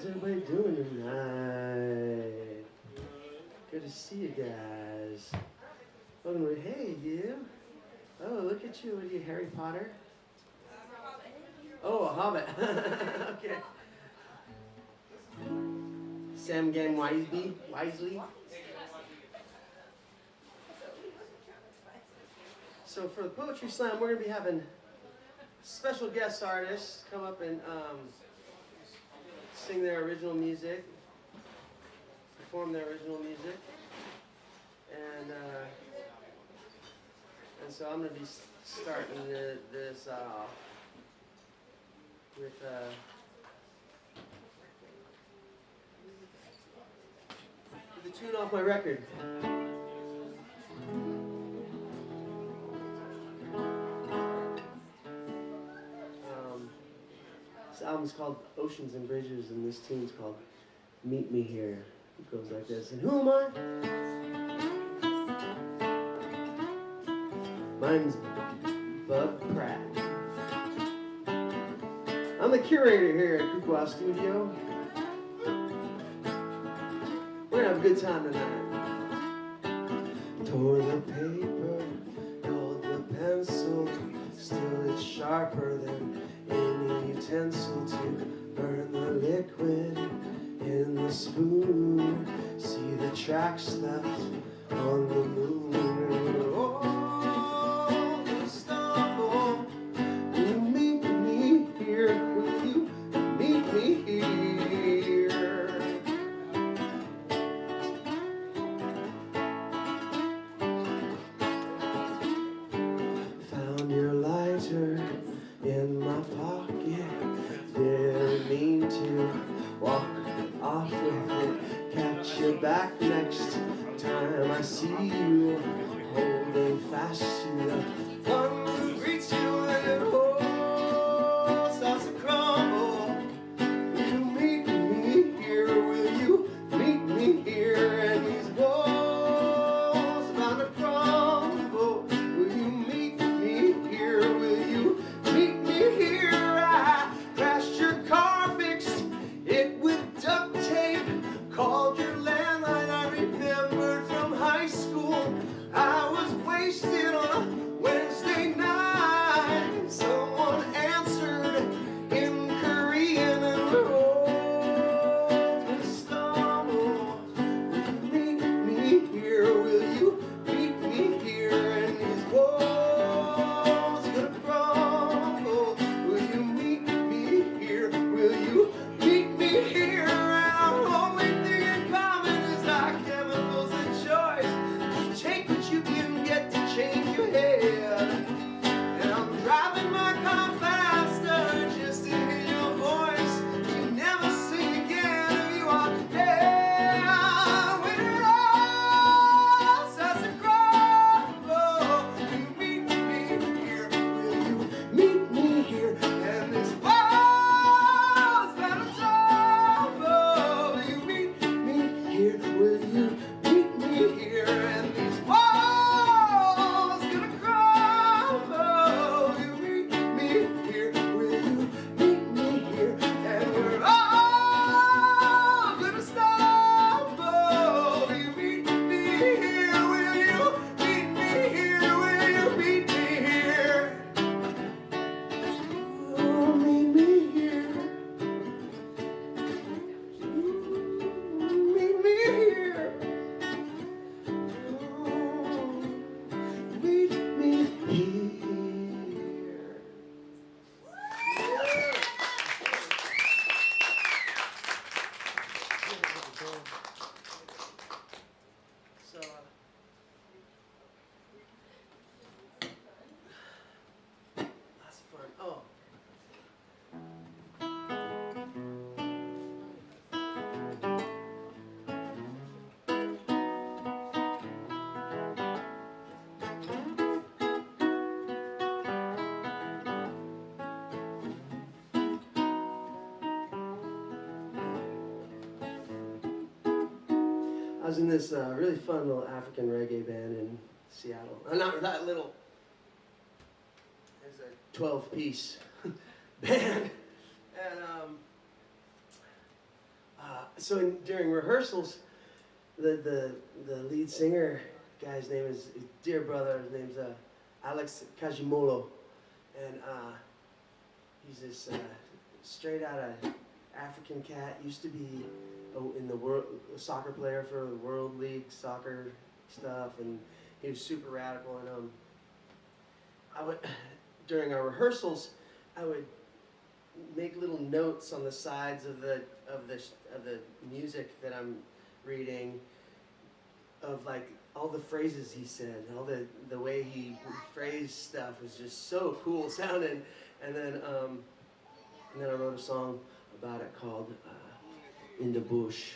How's everybody doing tonight? Good to see you guys. Welcome to, hey, you. Oh, look at you. What are you, Harry Potter? Oh, a hobbit. Okay. Sam Gang Wisely. So for the Poetry Slam, we're going to be having special guest artists come up and sing their original music, perform their original music, and so I'm going to be starting this off with the tune off my record. This album's called Oceans and Bridges, and this tune's called Meet Me Here. It goes like this. And who am I? My name's Bud Pratt. I'm the curator here at Kukuau Studio. We're gonna have a good time tonight. Tore the paper, held the pencil, still it's sharper than any utensil to burn the liquid in the spoon. See the tracks left on the moon. Oh, the stumble. Will you meet me here? Will you meet me here? Found your lighter in my pocket. Didn't mean to walk off with it. Catch you back next time I see you, holding fast to the one who greets you and it all starts to crumble. Will you meet me here? Will you meet me here? And these walls about to crumble. Will you meet me here? Will you meet me here? I crashed your car, fixed it with duct tape, called your landline. I remembered from high school I was wasted on a Wednesday night. Someone answered in Korean and we're all gonna stumble. Will you meet me here? Will you meet me here? And these walls gonna crumble. Will you meet me here? Will you meet me here? And our only thing in common is our chemicals of choice. You take what you can get to change your head. And I'm driving my car faster just to hear your voice. You never sing again if you are dead. When it all starts to crumble, will you meet me here? Will you meet me here? And this wall's gonna tumble. Will you meet me here? Will you meet me here? And these walls gonna crumble. Will you meet me here? Will you meet me here? And we're all gonna stumble. Will you meet me here? Will you meet me here? Will you meet me here? Oh, meet me here. Meet me here. Oh, meet me here. So, lots of fun. Oh. I was in this really fun little African reggae band in Seattle. Not that little. It's a 12-piece band. And So during rehearsals, the lead singer guy's name is dear brother. His name's Alex Kajimolo, and he's this straight out of African cat. Used to be in the world a soccer player for the World League soccer stuff, and he was super radical. And I would during our rehearsals, I would make little notes on the sides of the music that I'm reading, of like all the phrases he said, all the way he phrased stuff was just so cool sounding. And then I wrote a song about it called "In the Bush."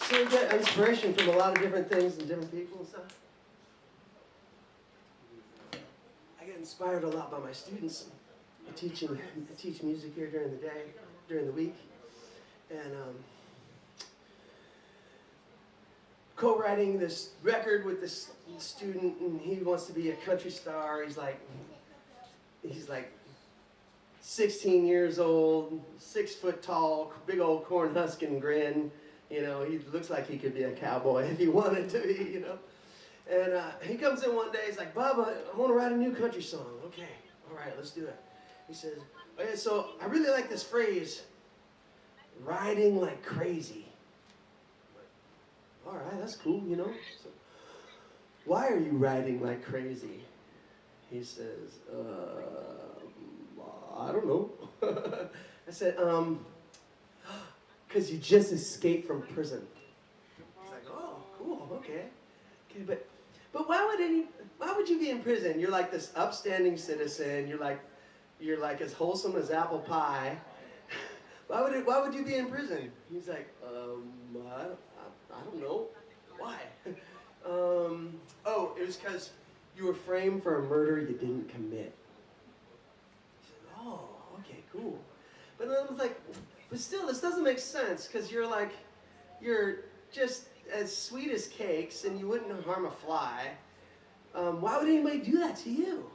So you get inspiration from a lot of different things and different people and stuff. I get inspired a lot by my students. I teach music here during the day, during the week, and co-writing this record with this student, and he wants to be a country star. He's like 16 years old, 6 foot tall, big old corn husking grin. You know, he looks like he could be a cowboy if he wanted to be, you know. And he comes in one day, he's like, "Bubba, I want to write a new country song." "Okay, all right, let's do it." He says, "Okay, so I really like this phrase, riding like crazy." I'm like, "All right, that's cool, you know. So, why are you riding like crazy?" He says, "I don't know." I said, "'Cause you just escaped from prison." He's like, "Oh, cool, okay." Okay, but why would you be in prison? You're like this upstanding citizen. You're like as wholesome as apple pie. Why would you be in prison? He's like, I don't know. Why? Oh, it was because you were framed for a murder you didn't commit. He said, oh, okay, cool. But then I was like, but still, this doesn't make sense, because you're just as sweet as cakes, and you wouldn't harm a fly. Why would anybody do that to you?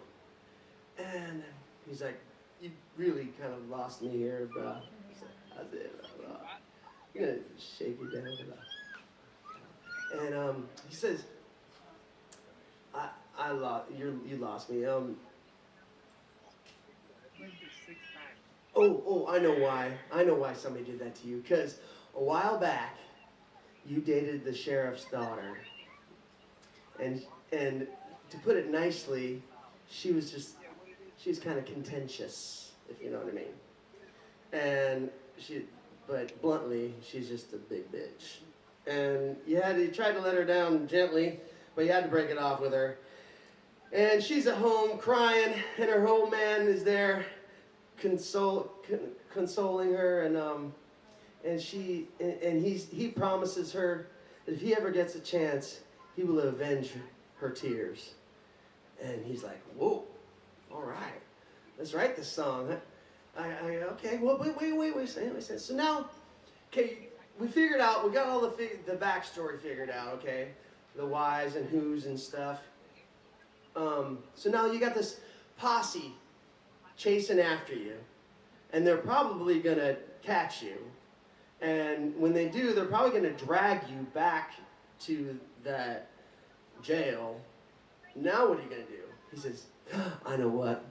And he's like, you really kind of lost me here, bro. I said, you're gonna shake it down, bro. And he says, you lost me. Oh, I know why. I know why somebody did that to you. Because a while back, you dated the sheriff's daughter. And to put it nicely, she was kind of contentious, if you know what I mean. But bluntly, she's just a big bitch. And you tried to let her down gently, but you had to break it off with her. And she's at home crying, and her old man is there consoling her, and he promises her that if he ever gets a chance, he will avenge her tears. And he's like, whoa, all right, let's write this song. Okay, well, wait a second. So now, okay, we figured out, we got all the backstory figured out, okay? The whys and whos and stuff. So now you got this posse chasing after you, and they're probably gonna catch you. And when they do, they're probably gonna drag you back to that jail. Now what are you gonna do? He says, I know what.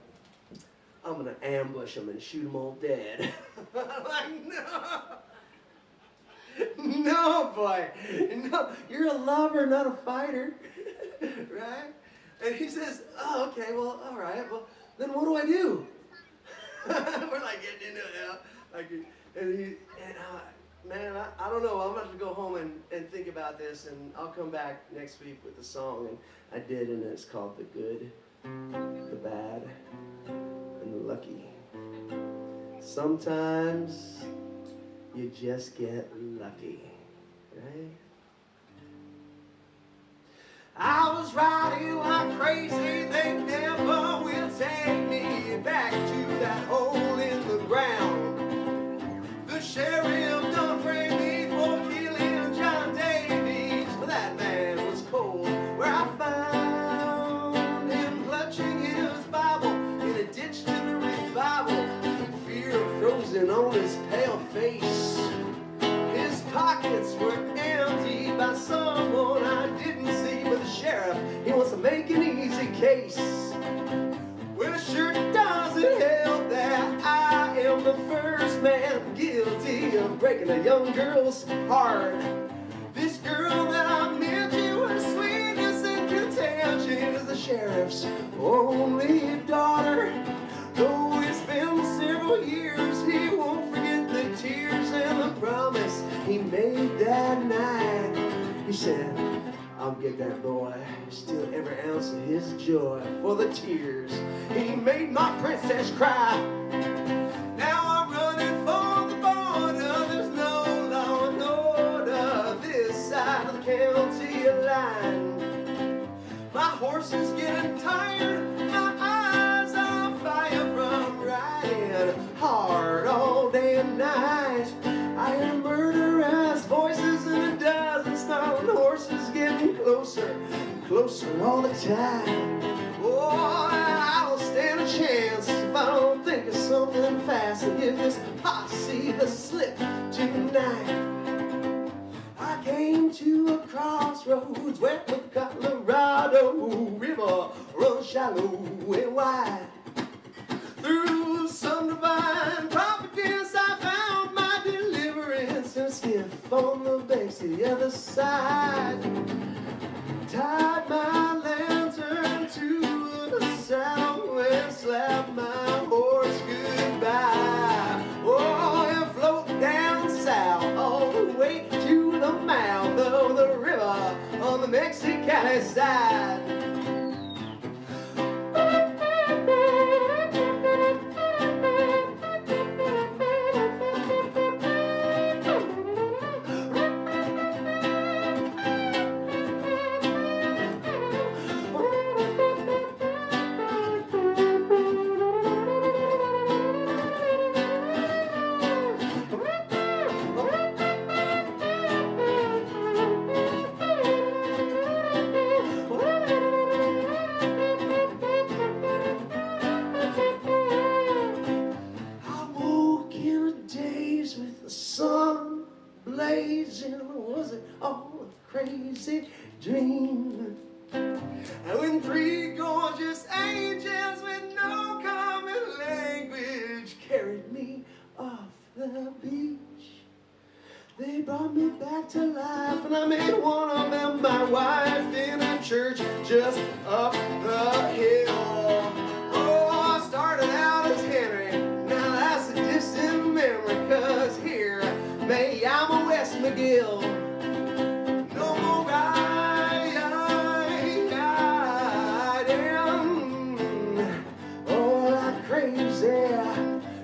I'm gonna ambush them and shoot them all dead. I'm like, no. No, boy. No, you're a lover, not a fighter. Right? And he says, oh, okay, well, all right. Well, then what do I do? We're like getting into it now. Man, I don't know. I'm about to go home and think about this, and I'll come back next week with the song. And I did, and it's called The Good, The Bad, and The Lucky. Sometimes you just get lucky, right? I was riding like crazy, they never will take me back to that hole in the ground. The sheriff done framed me for killing John Davies, but that man was cold. Where I found him clutching his Bible in a ditch to the revival, fear frozen on his pale face. His pockets were emptied by someone I didn't see, but the sheriff, he wants to make an easy case. Well, it sure doesn't help that I am the first man guilty of breaking a young girl's heart. This girl that I met, she was sweetness and contagion as the sheriff's only daughter. Though it's been several years, he won't forget the tears and the promise he made that night. He said, I'll get that boy, steal every ounce of his joy for the tears he made my princess cry. Now I'm running for the border, there's no law and order this side of the county line. My horse is getting tired, my eyes are on fire from riding hard all day and night. I hear murderous voices and a dozen snarling horses getting closer, closer all the time. Oh, I don't stand a chance if I don't think of something fast and give this posse the slip tonight. I came to a crossroads where the Colorado River runs shallow and wide. Through some divine providence, I found my deliverance and skiff on the banks to the other side. Tied my lantern to the saddle and slapped my horse goodbye. Oh, and float down south all the way to the mouth of the river on the Mexicali side. Was it all a crazy dream? And when three gorgeous angels with no common language carried me off the beach, they brought me back to life, and I made one of them my wife in a church just up the hill. Oh, I started out as Henry, now that's a distant memory, 'cause here, may I'm a West McGill. No more riding, oh, like crazy.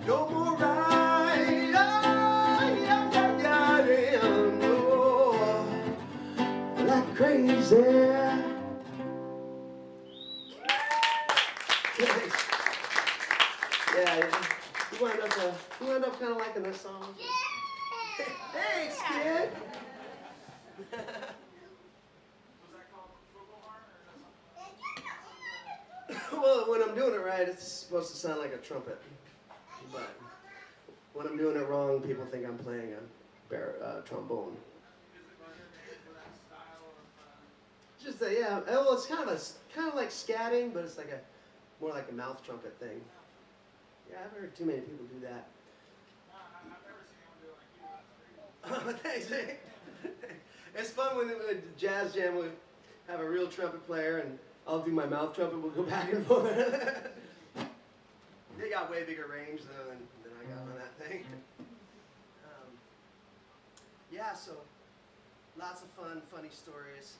No more riding, oh, like crazy. Yeah, you wind up kind of liking this song. Thanks, kid. Was that called Kukuau? Well, when I'm doing it right, it's supposed to sound like a trumpet. But when I'm doing it wrong, people think I'm playing a trombone. Is it for that style of? Just yeah. Well, it's kind of like scatting, but it's like more like a mouth trumpet thing. Yeah, I've heard too many people do that. I've never seen anyone do it like you. Thanks, man. It's fun when a jazz jam would have a real trumpet player, and I'll do my mouth trumpet. We'll go back and forth. They got way bigger range though than I got on that thing. Yeah, so lots of fun, funny stories.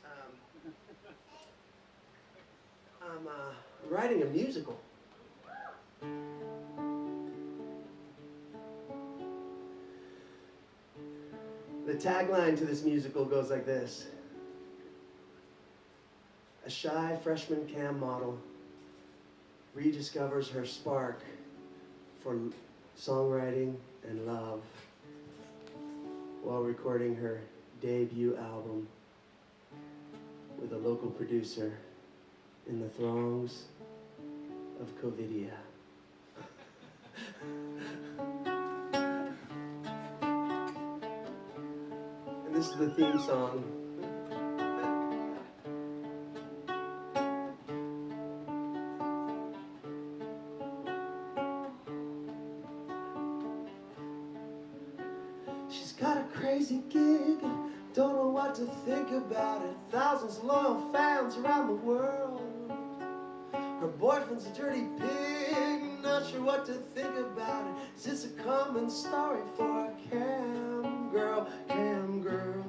I'm writing a musical. The tagline to this musical goes like this: a shy freshman cam model rediscovers her spark for songwriting and love while recording her debut album with a local producer in the throngs of Covidia. And this is the theme song. She's got a crazy gig, don't know what to think about it. Thousands of loyal fans around the world. Her boyfriend's a dirty pig, not sure what to think about it. Is this a common story for a cam girl? Cam girl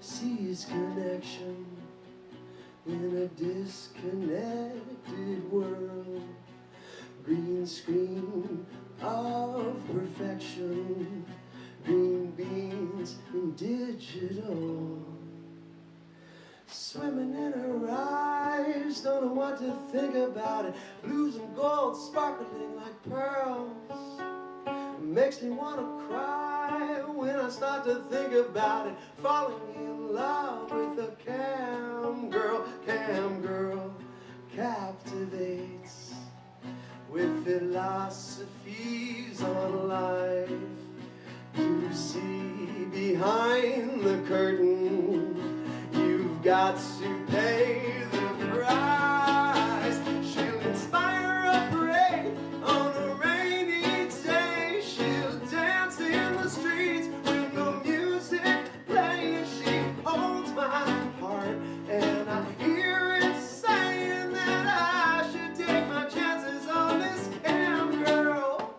sees connection in a disconnected world. Green screen of perfection, green beans in digital. Swimming in her eyes, don't know what to think about it. Blues and gold sparkling like pearls. It makes me want to cry when I start to think about it. Falling in love with a cam girl captivates with philosophies on life. To see behind the curtain, you've got to pay the price. She'll inspire a parade on a rainy day. She'll dance in the streets with no music playing. She holds my heart, and I hear it saying that I should take my chances on this cam girl.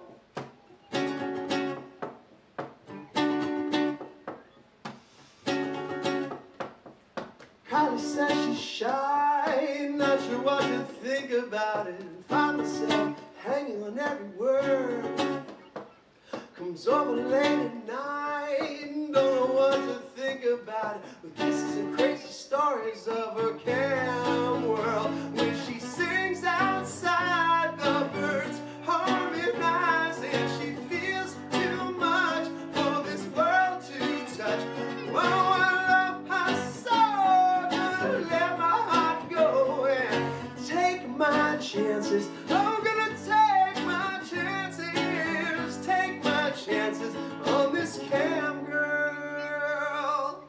Sally says she's shy, not sure what to think about it. Find myself hanging on every word. Comes over late at night, don't know what to think about it. With kisses and crazy stories of her cam world. When she sings outside, the birds harmonize, and she feels too much for this world to touch. Oh, I love her so, gonna let my heart go and take my chances. I'm gonna take my chances, take my chances on this cam girl.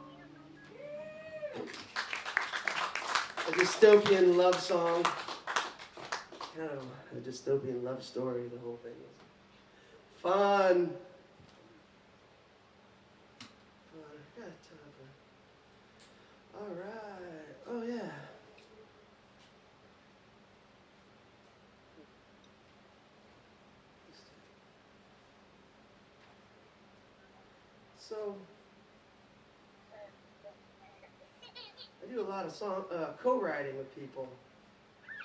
A dystopian love song, kind of a dystopian love story. The whole thing is fun. I got time for. All right. Oh yeah. So, I do a lot of co-writing with people,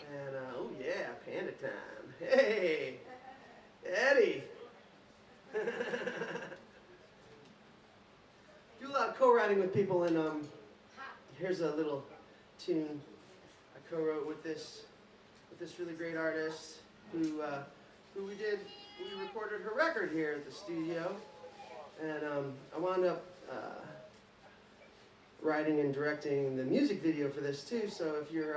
and oh yeah, panda time. Hey, Eddie. Do a lot of co-writing with people, and here's a little tune I co-wrote with this really great artist who we recorded her record here at the studio. And I wound up writing and directing the music video for this too. So if you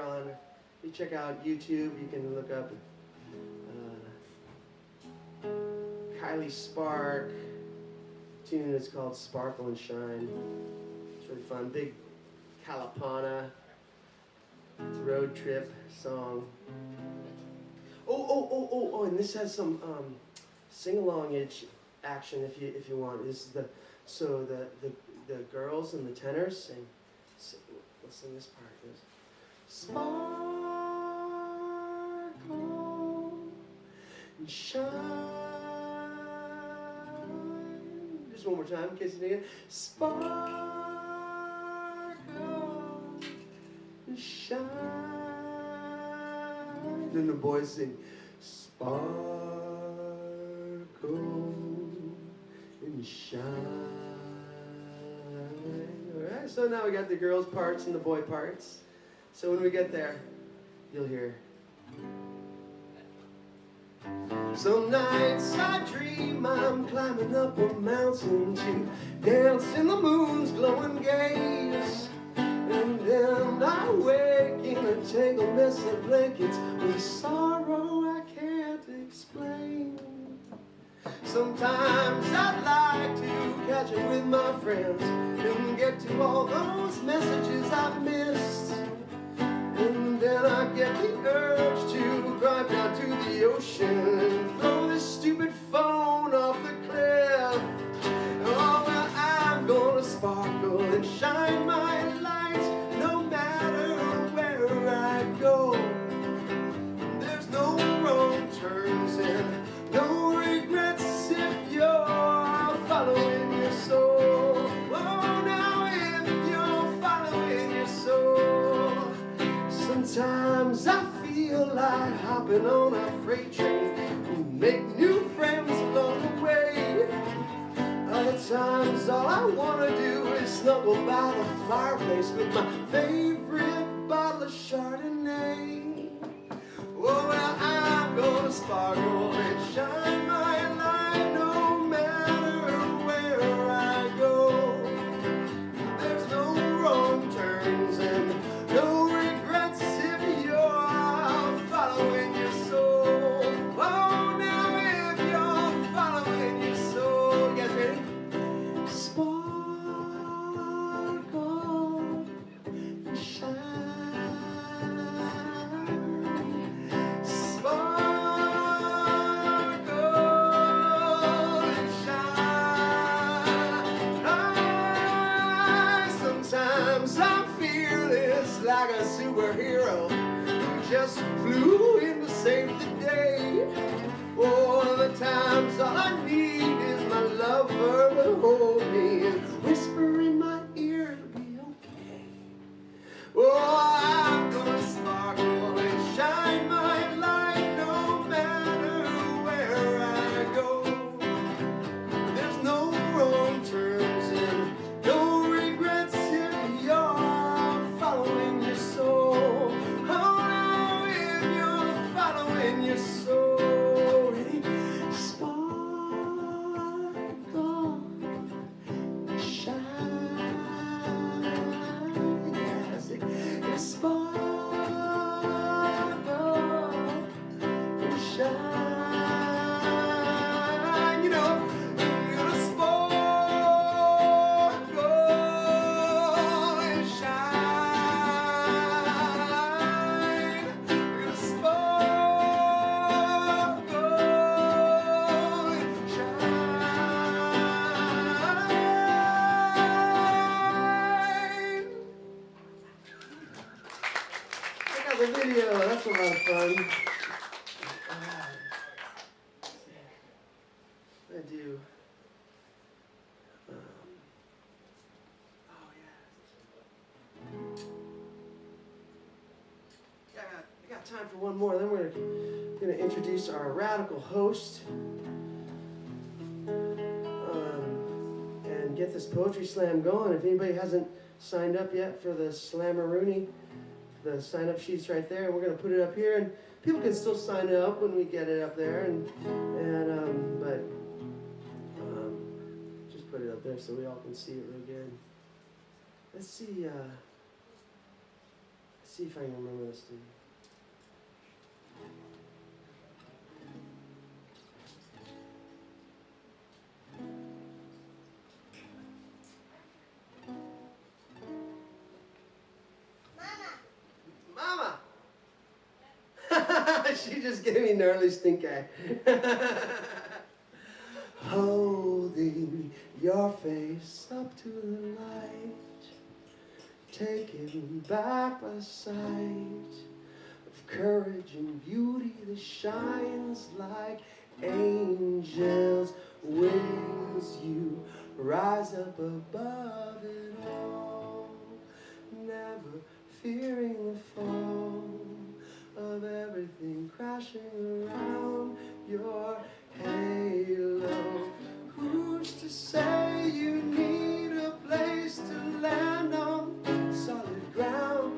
check out YouTube, you can look up Kylie Spark. The tune is called Sparkle and Shine. It's really fun. Big Kalapana. It's a road trip song. Oh, and this has some sing-along-ish action if you want. This is the girls and the tenors sing. Let's sing this part. It goes, sparkle and shine. Just one more time in case you need it. Sparkle and shine. Then the boys sing sparkle and shine. Alright, so now we got the girls' parts and the boy parts. So when we get there, you'll hear. Some nights I dream I'm climbing up a mountain to dance in the moon's glowing gaze. And then I wake in a tangled mess of blankets with sorrow I can't explain. Sometimes I'd like to catch up with my friends and get to all those messages I've missed. And then I get the urge to drive down to the ocean and throw this stupid phone off the cliff. Oh, well, I'm gonna sparkle and shine my light no matter where I go. There's no wrong turns and no regrets if you're following your soul. Oh, now if you're following your soul. Sometimes I feel like hopping on a freight train and make new friends along the way. Other times all I want to do is snuggle by the fireplace with my favorite bottle of Chardonnay. Oh, well, I'm gonna sparkle and shine my light no matter where I go. There's no wrong turns and no regrets if you're following your soul. Oh, now if you're following your soul. You guys ready? Sparkle and shine. Sometimes I'm fearless like a superhero who just flew in to save the day. Oh, other times all I need is my lover to hold me and whisper in my ear it'll be okay. Oh, the video. That's a lot of fun. I do. Oh yeah. I got time for one more. Then we're gonna introduce our radical host and get this poetry slam going. If anybody hasn't signed up yet for the Slammaroonie, the sign-up sheet's right there, and we're gonna put it up here, and people can still sign up when we get it up there, but just put it up there so we all can see it real good. Let's see if I can remember this thing. Mama! She just gave me gnarly stink eye. Holding your face up to the light, taken back by the sight of courage and beauty that shines like angels' wings. You rise up above it all, never fearing the fall of everything crashing around your halo. Who's to say you need a place to land on solid ground?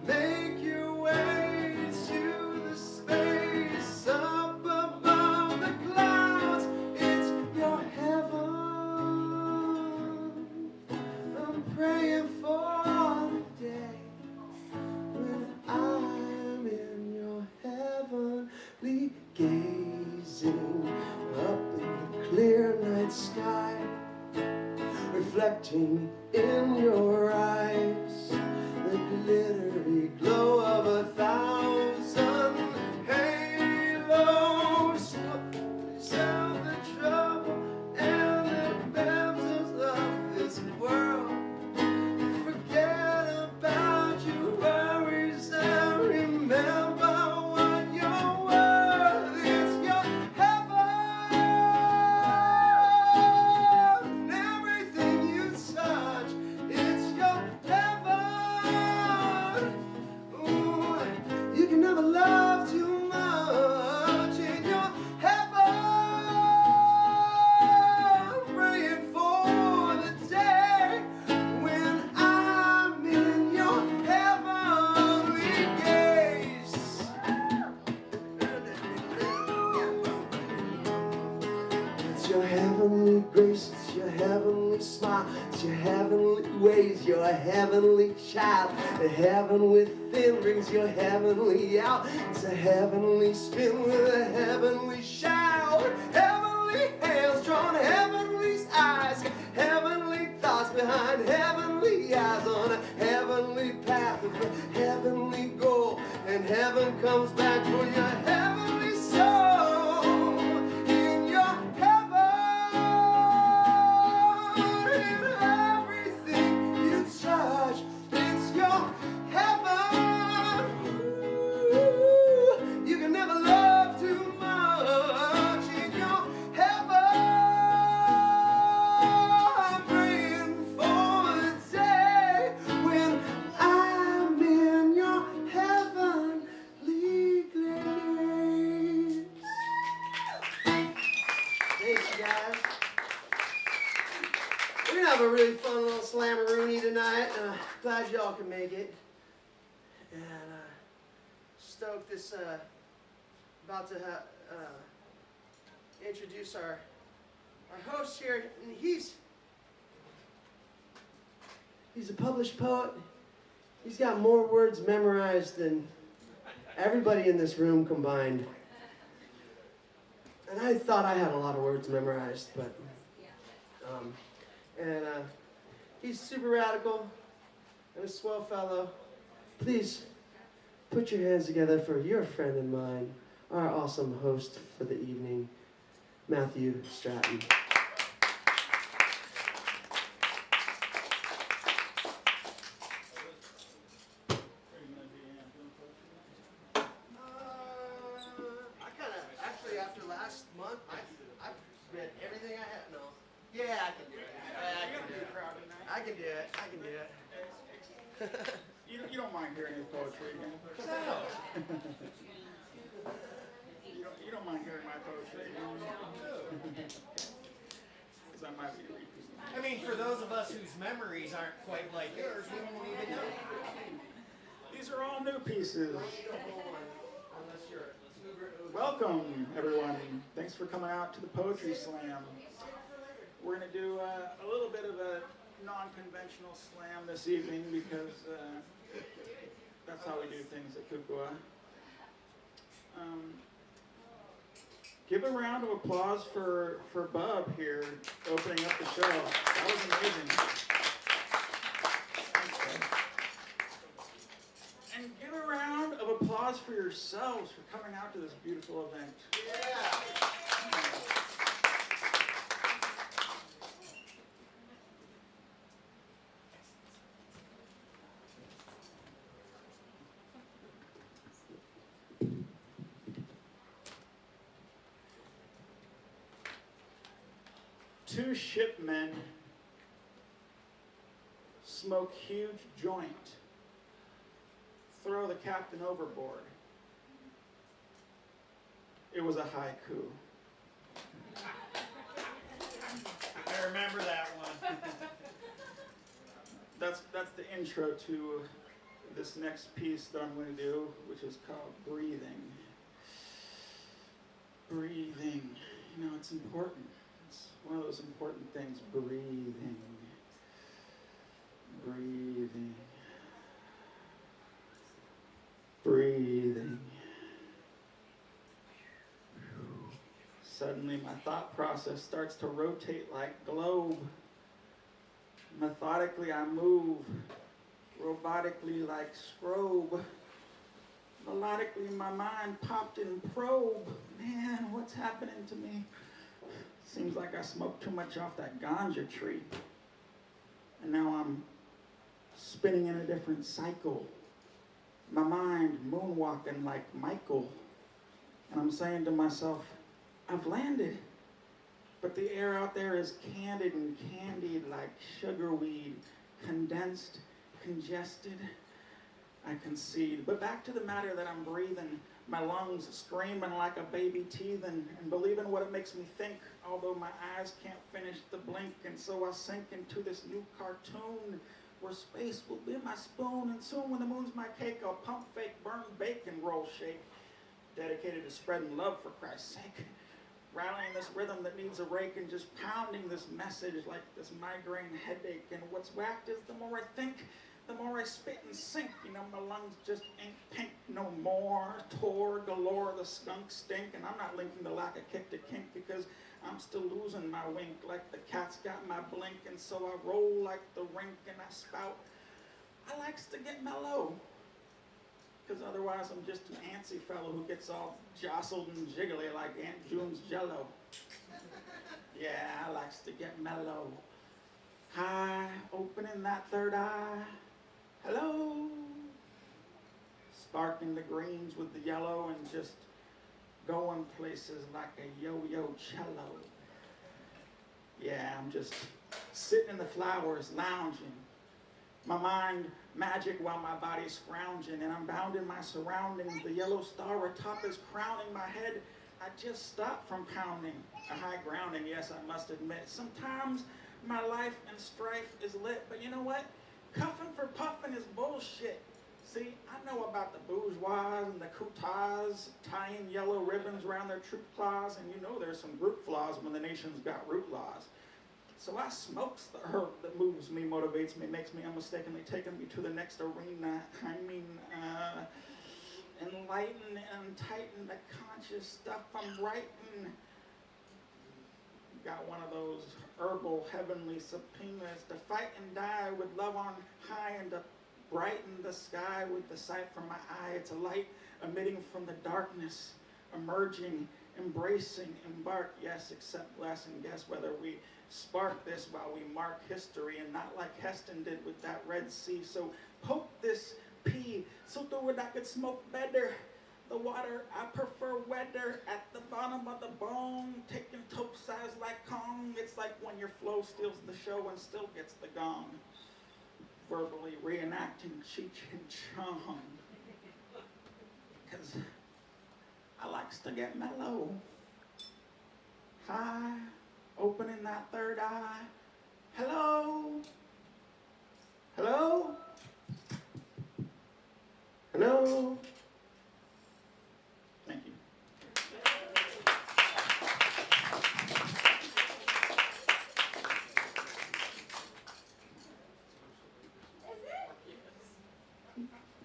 Make your way to the space up above the clouds. It's your heaven. I'm praying for the day when I'm in your heavenly gazing up in the clear night sky, reflecting in your eyes the glittery glow of 1,000 halos. Solve the trouble and the memories of this world. Forget about your worries and remember what you're worth. It's your heaven. Everything you touch, it's your heaven. Ooh, you can never love too much in your heaven. Praying for the day when I'm in your heavenly gaze. It's your heavenly grace, it's your heavenly smile, it's your heavenly ways, your heavenly child. The heaven within brings your heavenly out. It's a heavenly spin with a heavenly shout. Heavenly hands drawn heavenly eyes, heavenly thoughts behind heavenly eyes, on a heavenly path with a heavenly goal, and heaven comes back for your heavenly soul. In your heaven, in everything you touch, it's your heaven. Ooh, you can never love too much in your heaven. I'm praying for the day when I'm in your heavenly grace. Thanks, you guys. We're gonna have a really fun little Slammaroonie tonight. Glad y'all can make it. And stoked this about to introduce our host here. And he's a published poet. He's got more words memorized than everybody in this room combined. And I thought I had a lot of words memorized, but he's super radical and a swell fellow. Please put your hands together for your friend and mine, our awesome host for the evening, Matthew Stratton. You don't mind hearing his poetry again? No. You don't mind hearing my poetry again? Because I might be repeating. I mean, for those of us whose memories aren't quite like yours, we won't even know. These are all new pieces. Welcome, everyone. Thanks for coming out to the Poetry Slam. We're going to do a little bit of a non-conventional slam this evening because that's how we do things at Kukuau. Give a round of applause for Bub here opening up the show. That was amazing. And give a round of applause for yourselves for coming out to this beautiful event. Yeah. Two shipmen smoke huge joint, throw the captain overboard. It was a haiku. I remember that one. That's the intro to this next piece that I'm going to do, which is called Breathing. Breathing. You know, it's important. It's one of those important things. Breathing. Breathing. Breathing. Suddenly my thought process starts to rotate like globe. Methodically I move, robotically like strobe. Melodically my mind popped in probe. Man, what's happening to me? Seems like I smoked too much off that ganja tree. And now I'm spinning in a different cycle. My mind moonwalking like Michael. And I'm saying to myself, I've landed. But the air out there is candid and candied like sugar weed, condensed, congested. I concede. But back to the matter that I'm breathing, my lungs screaming like a baby teething and believing what it makes me think, although my eyes can't finish the blink. And so I sink into this new cartoon where space will be my spoon. And soon when the moon's my cake, I'll pump fake, burn, bake, and roll shake. Dedicated to spreading love for Christ's sake. Rallying this rhythm that needs a rake and just pounding this message like this migraine headache. And what's whacked is the more I think, the more I spit and sink. You know, my lungs just ain't pink no more. Tor galore, the skunk stink. And I'm not linking the lack of kick to kink because I'm still losing my wink like the cat's got my blink. And so I roll like the rink and I spout. I likes to get mellow. Because otherwise I'm just an antsy fellow who gets all jostled and jiggly like Aunt June's jello. Yeah, I likes to get mellow. High, opening that third eye. Hello. Sparking the greens with the yellow and just going places like a yo-yo cello. Yeah, I'm just sitting in the flowers, lounging. My mind magic while my body's scrounging, and I'm bound in my surroundings. The yellow star atop is crowning my head. I just stopped from pounding. A high grounding, yes, I must admit. Sometimes my life and strife is lit, but you know what? Cuffing for puffing is bullshit. See, I know about the bourgeois and the coutas tying yellow ribbons around their troop claws, and you know there's some group flaws when the nation's got root laws. So I smokes the herb that moves me, motivates me, makes me unmistakably taking me to the next arena. I mean, enlighten and tighten the conscious stuff I'm writing. Got one of those herbal heavenly subpoenas to fight and die with love on high and to brighten the sky with the sight from my eye. It's a light emitting from the darkness, emerging, embracing, embark, yes, accept, bless, and guess whether we spark this while we mark history and not like Heston did with that Red Sea. So poke this pea so through it I could smoke better. The water I prefer wetter at the bottom of the bone, taking tope size like Kong. It's like when your flow steals the show and still gets the gong. verbally reenacting Cheech and Chong. Because I likes to get mellow. High, opening that third eye. Hello? Hello? Hello? Thank you.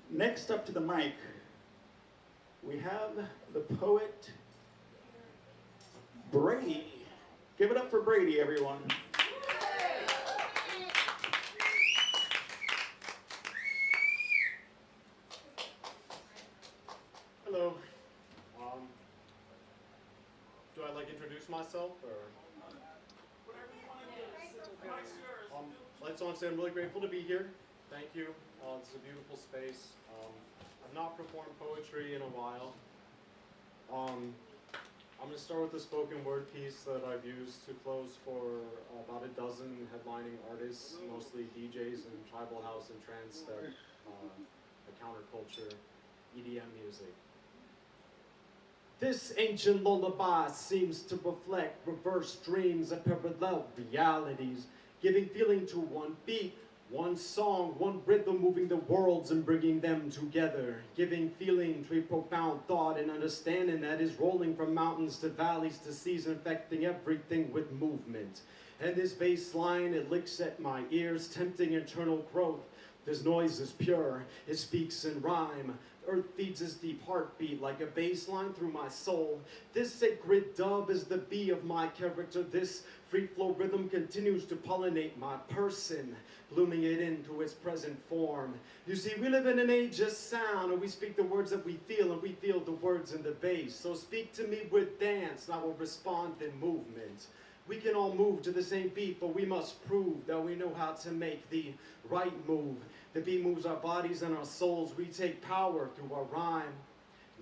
Next up to the mic, we have the poet Brady. Give it up for Brady, everyone. Hello. Do I introduce myself or? I just want to say I'm really grateful to be here. Thank you. It's a beautiful space. I've not performed poetry in a while. I'm going to start with a spoken word piece that I've used to close for about a dozen headlining artists, mostly DJs and tribal house and trance stuff, the counterculture, EDM music. This ancient lullaby seems to reflect reverse dreams and parallel realities, giving feeling to one beat, one song, one rhythm, moving the worlds and bringing them together, giving feeling to a profound thought and understanding that is rolling from mountains to valleys to seas, infecting everything with movement. And this bass line, it licks at my ears, tempting internal growth. This noise is pure, it speaks in rhyme. Earth feeds its deep heartbeat like a bass line through my soul. This sacred dub is the bee of my character. This free flow rhythm continues to pollinate my person, blooming it into its present form. You see, we live in an age of sound, and we speak the words that we feel, and we feel the words in the bass. So speak to me with dance, and I will respond in movement. We can all move to the same beat, but we must prove that we know how to make the right move. The beat moves our bodies and our souls. We take power through our rhyme.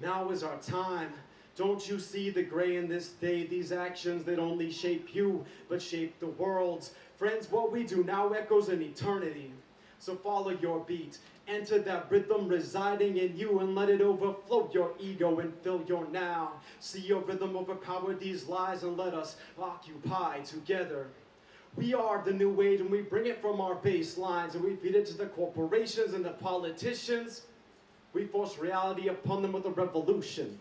Now is our time. Don't you see the gray in this day? These actions that only shape you, but shape the world. Friends, what we do now echoes in eternity. So follow your beat. Enter that rhythm residing in you and let it overflow your ego and fill your now. See your rhythm overpower these lies and let us occupy together. We are the new age and we bring it from our bass lines and we feed it to the corporations and the politicians. We force reality upon them with a revolution.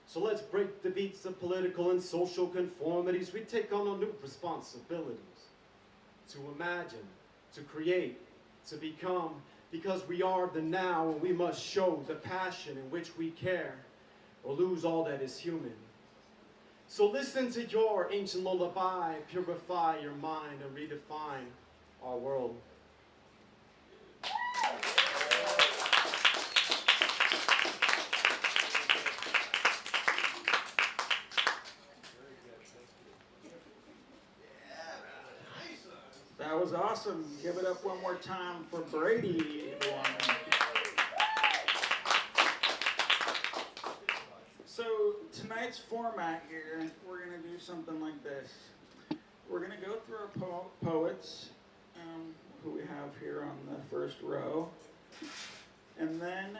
So let's break the beats of political and social conformities. We take on our new responsibilities to imagine, to create, to become, because we are the now and we must show the passion in which we care or lose all that is human. So listen to your ancient lullaby, purify your mind and redefine our world. That was awesome. Give it up one more time for Brady, everyone. So tonight's format here, we're going to do something like this. We're going to go through our poets, who we have here on the first row. And then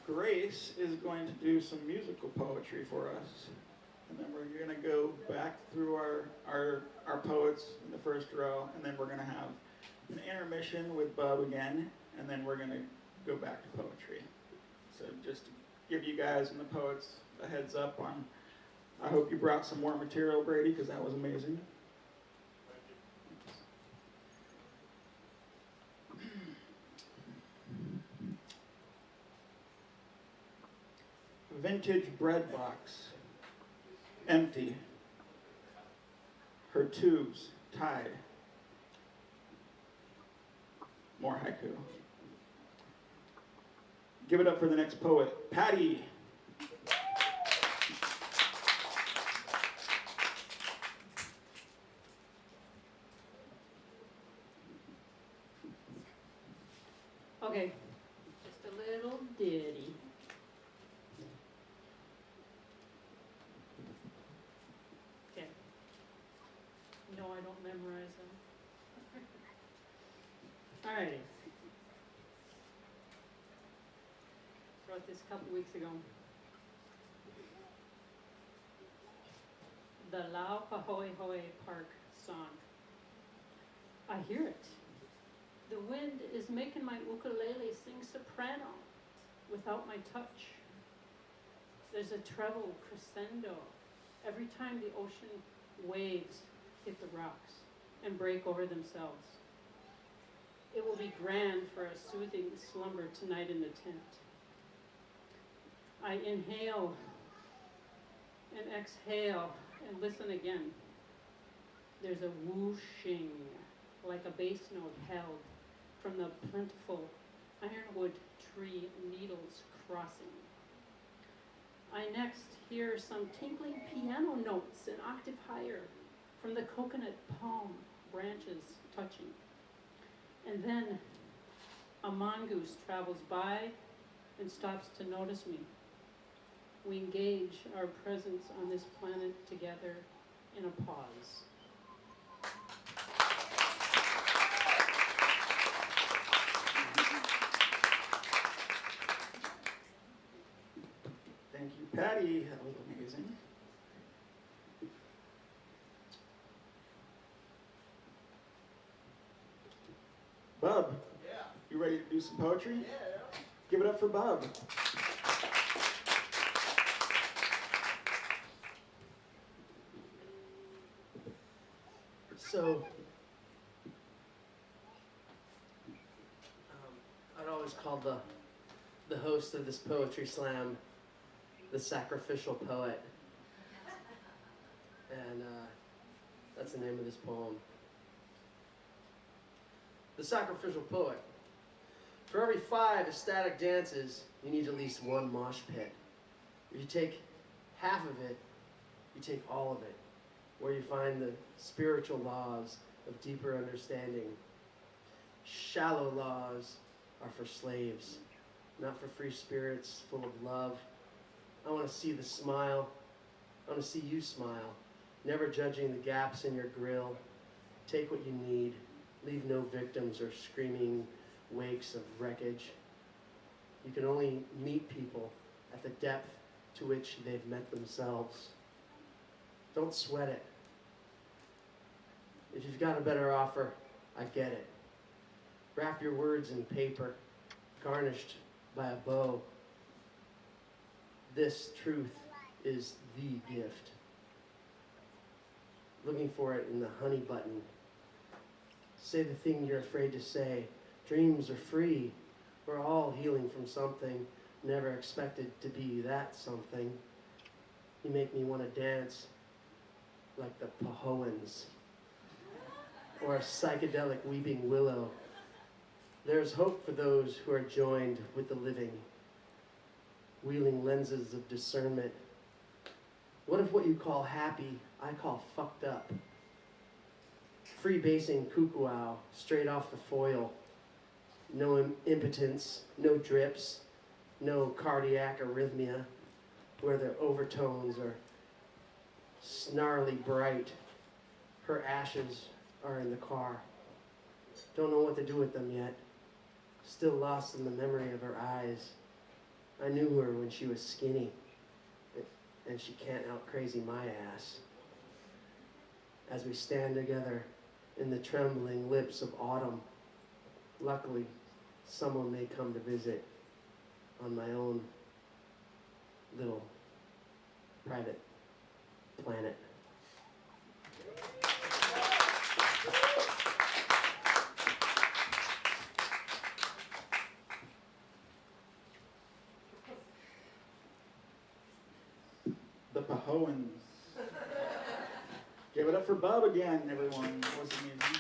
Grace is going to do some musical poetry for us. And then we're going to go back through our poets in the first row, and then we're going to have an intermission with Bub again, and then we're going to go back to poetry. So just to give you guys and the poets a heads up on, I hope you brought some more material, Brady, because that was amazing. Vintage bread box, empty, her tubes tied. More haiku. Give it up for the next poet, Patty. Okay, just a little ditty. Okay. No, I don't memorize them. Alrighty. Wrote this a couple weeks ago. The Lau Pahoehoe Park song. I hear it. The wind is making my ukulele sing soprano without my touch. There's a treble crescendo every time the ocean waves hit the rocks and break over themselves. It will be grand for a soothing slumber tonight in the tent. I inhale and exhale and listen again. There's a whooshing, like a bass note held from the plentiful ironwood tree needles crossing. I next hear some tinkling piano notes an octave higher from the coconut palm branches touching. And then a mongoose travels by and stops to notice me. We engage our presence on this planet together in a pause. Thank you, Patty. That was amazing. Bub, Yeah. you ready to do some poetry? Yeah. Give it up for Bub. So, I'd always call the host of this poetry slam the sacrificial poet. And that's the name of this poem. The sacrificial poet. For every 5 ecstatic dances, you need at least 1 mosh pit. If you take half of it, you take all of it, where you find the spiritual laws of deeper understanding. Shallow laws are for slaves, not for free spirits full of love. I want to see the smile. I want to see you smile, never judging the gaps in your grill. Take what you need. Leave no victims or screaming wakes of wreckage. You can only meet people at the depth to which they've met themselves. Don't sweat it. If you've got a better offer, I get it. Wrap your words in paper, garnished by a bow. This truth is the gift. Looking for it in the honey button. Say the thing you're afraid to say. Dreams are free. We're all healing from something, never expected to be that something. You make me want to dance like the Pahoans, or a psychedelic weeping willow. There's hope for those who are joined with the living, wheeling lenses of discernment. What if what you call happy, I call fucked up? Freebasing Kukuau, straight off the foil. No impotence, no drips, no cardiac arrhythmia, where the overtones are snarly bright. Her ashes are in the car. Don't know what to do with them yet. Still lost in the memory of her eyes. I knew her when she was skinny, and she can't out crazy my ass. As we stand together in the trembling lips of autumn, luckily, someone may come to visit on my own little private planet. The Pahoans. Give it up for Bub again, everyone. That was amazing.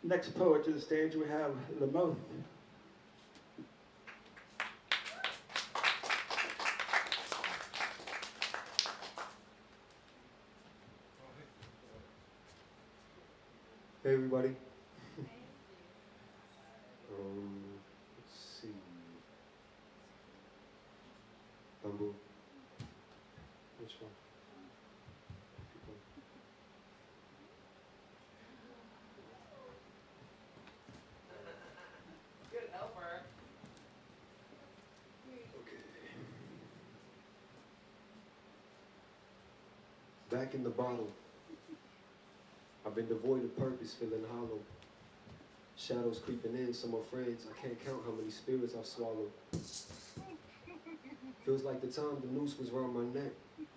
Next poet to the stage, we have Emotive. Hey everybody. Let's see. Bamboo. Which one? Back in the bottle. I've been devoid of purpose, feeling hollow. Shadows creeping in, some are friends. I can't count how many spirits I've swallowed. Feels like the time the noose was around my neck.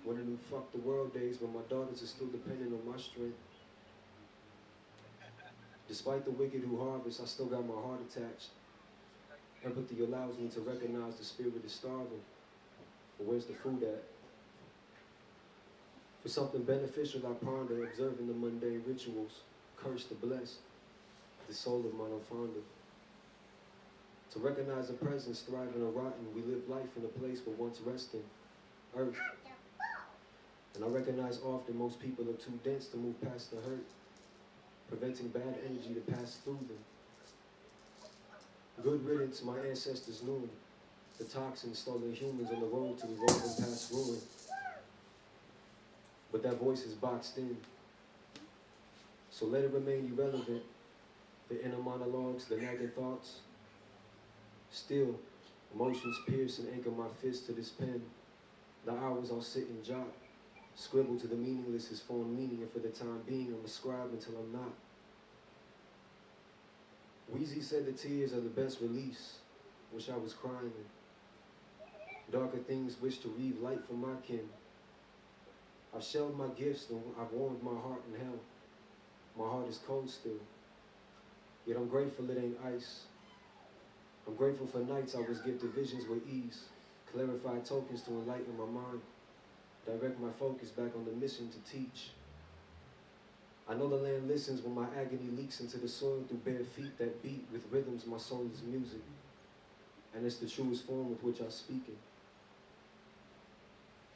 One of them fuck the world days when my daughters are still dependent on my strength. Despite the wicked who harvest, I still got my heart attached. Empathy allows me to recognize the spirit is starving. But where's the food at? For something beneficial, I ponder, observing the mundane rituals. Curse the blessed, the soul of mine fonder. To recognize the presence, thriving or rotten, we live life in a place where once resting, earth. And I recognize often most people are too dense to move past the hurt, preventing bad energy to pass through them. Good riddance, my ancestors knew them. The toxins stole their humans on the road to evolving past ruin. But that voice is boxed in. So let it remain irrelevant. The inner monologues, the nagging thoughts. Still, emotions pierce and anchor my fist to this pen. The hours I'll sit and jot. Scribble to the meaningless is found meaning, and for the time being, I'm a scribe until I'm not. Wheezy said the tears are the best release. Wish I was crying. Darker things wish to weave light from my kin. I've shelled my gifts and I've warmed my heart in hell. My heart is cold still. Yet I'm grateful it ain't ice. I'm grateful for nights I was gifted visions with ease. Clarified tokens to enlighten my mind. Direct my focus back on the mission to teach. I know the land listens when my agony leaks into the soil through bare feet that beat with rhythms my soul is music. And it's the truest form with which I speak it.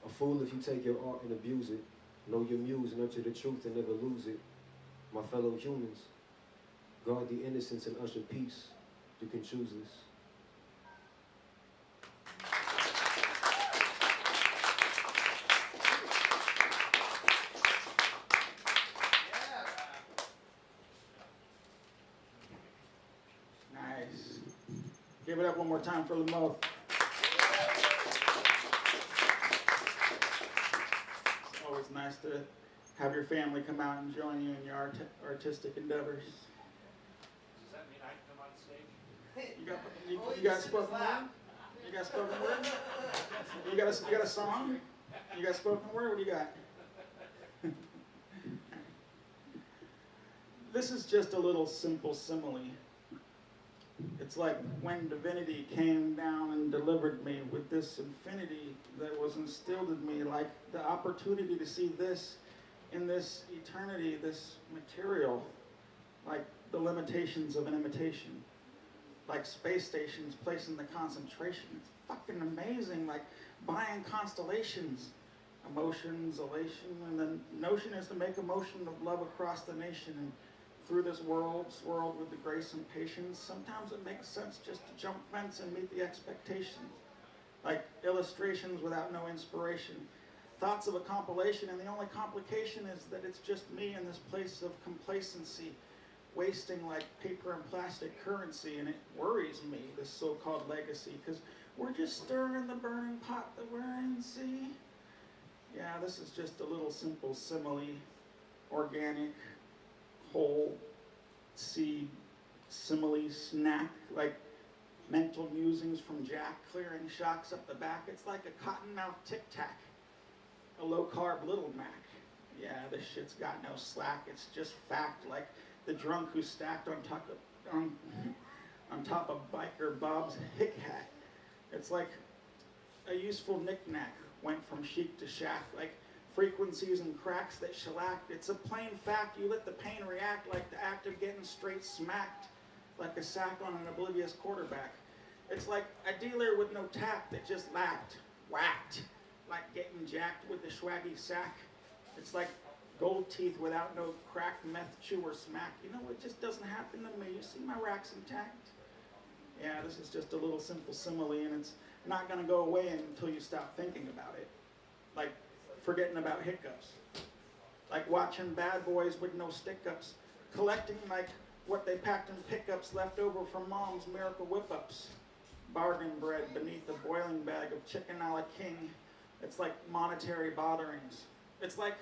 A fool if you take your art and abuse it. Know your muse, nurture the truth and never lose it. My fellow humans, guard the innocence and usher peace. You can choose this. Nice. Give it up one more time for Lamoth. It's always nice to have your family come out and join you in your artistic endeavors. Does that mean I can come on stage? You got spoken word? You got spoken word? You got a song? You got spoken word? What do you got? This is just a little simple simile. It's like when divinity came down and delivered me with this infinity that was instilled in me, like the opportunity to see this in this eternity, this material, like the limitations of an imitation, like space stations placing the concentration. It's fucking amazing, like buying constellations, emotions, elation, and the notion is to make a motion of love across the nation and through this world with the grace and patience. Sometimes it makes sense just to jump fence and meet the expectation. Like illustrations without no inspiration. Thoughts of a compilation, and the only complication is that it's just me in this place of complacency, wasting like paper and plastic currency, and it worries me, this so-called legacy, because we're just stirring the burning pot that we're in, see? Yeah, this is just a little simple simile, organic, whole seed simile snack, like mental musings from Jack, clearing shocks up the back. It's like a cottonmouth Tic Tac, a low-carb Little Mac. Yeah, this shit's got no slack. It's just fact, like the drunk who stacked on top of biker Bob's hick hat. It's like a useful knick-knack went from chic to shack, like frequencies and cracks that shellacked. It's a plain fact, you let the pain react like the act of getting straight smacked, like a sack on an oblivious quarterback. It's like a dealer with no tact that just lacked, whacked, like getting jacked with the swaggy sack. It's like gold teeth without no cracked meth chew or smack. You know, it just doesn't happen to me. You see my racks intact? Yeah, this is just a little simple simile, and it's not gonna go away until you stop thinking about it. Like forgetting about hiccups. Like watching bad boys with no stick-ups. Collecting like what they packed in pickups left over from mom's miracle whip-ups. Bargain bread beneath a boiling bag of chicken a la king. It's like monetary botherings. It's like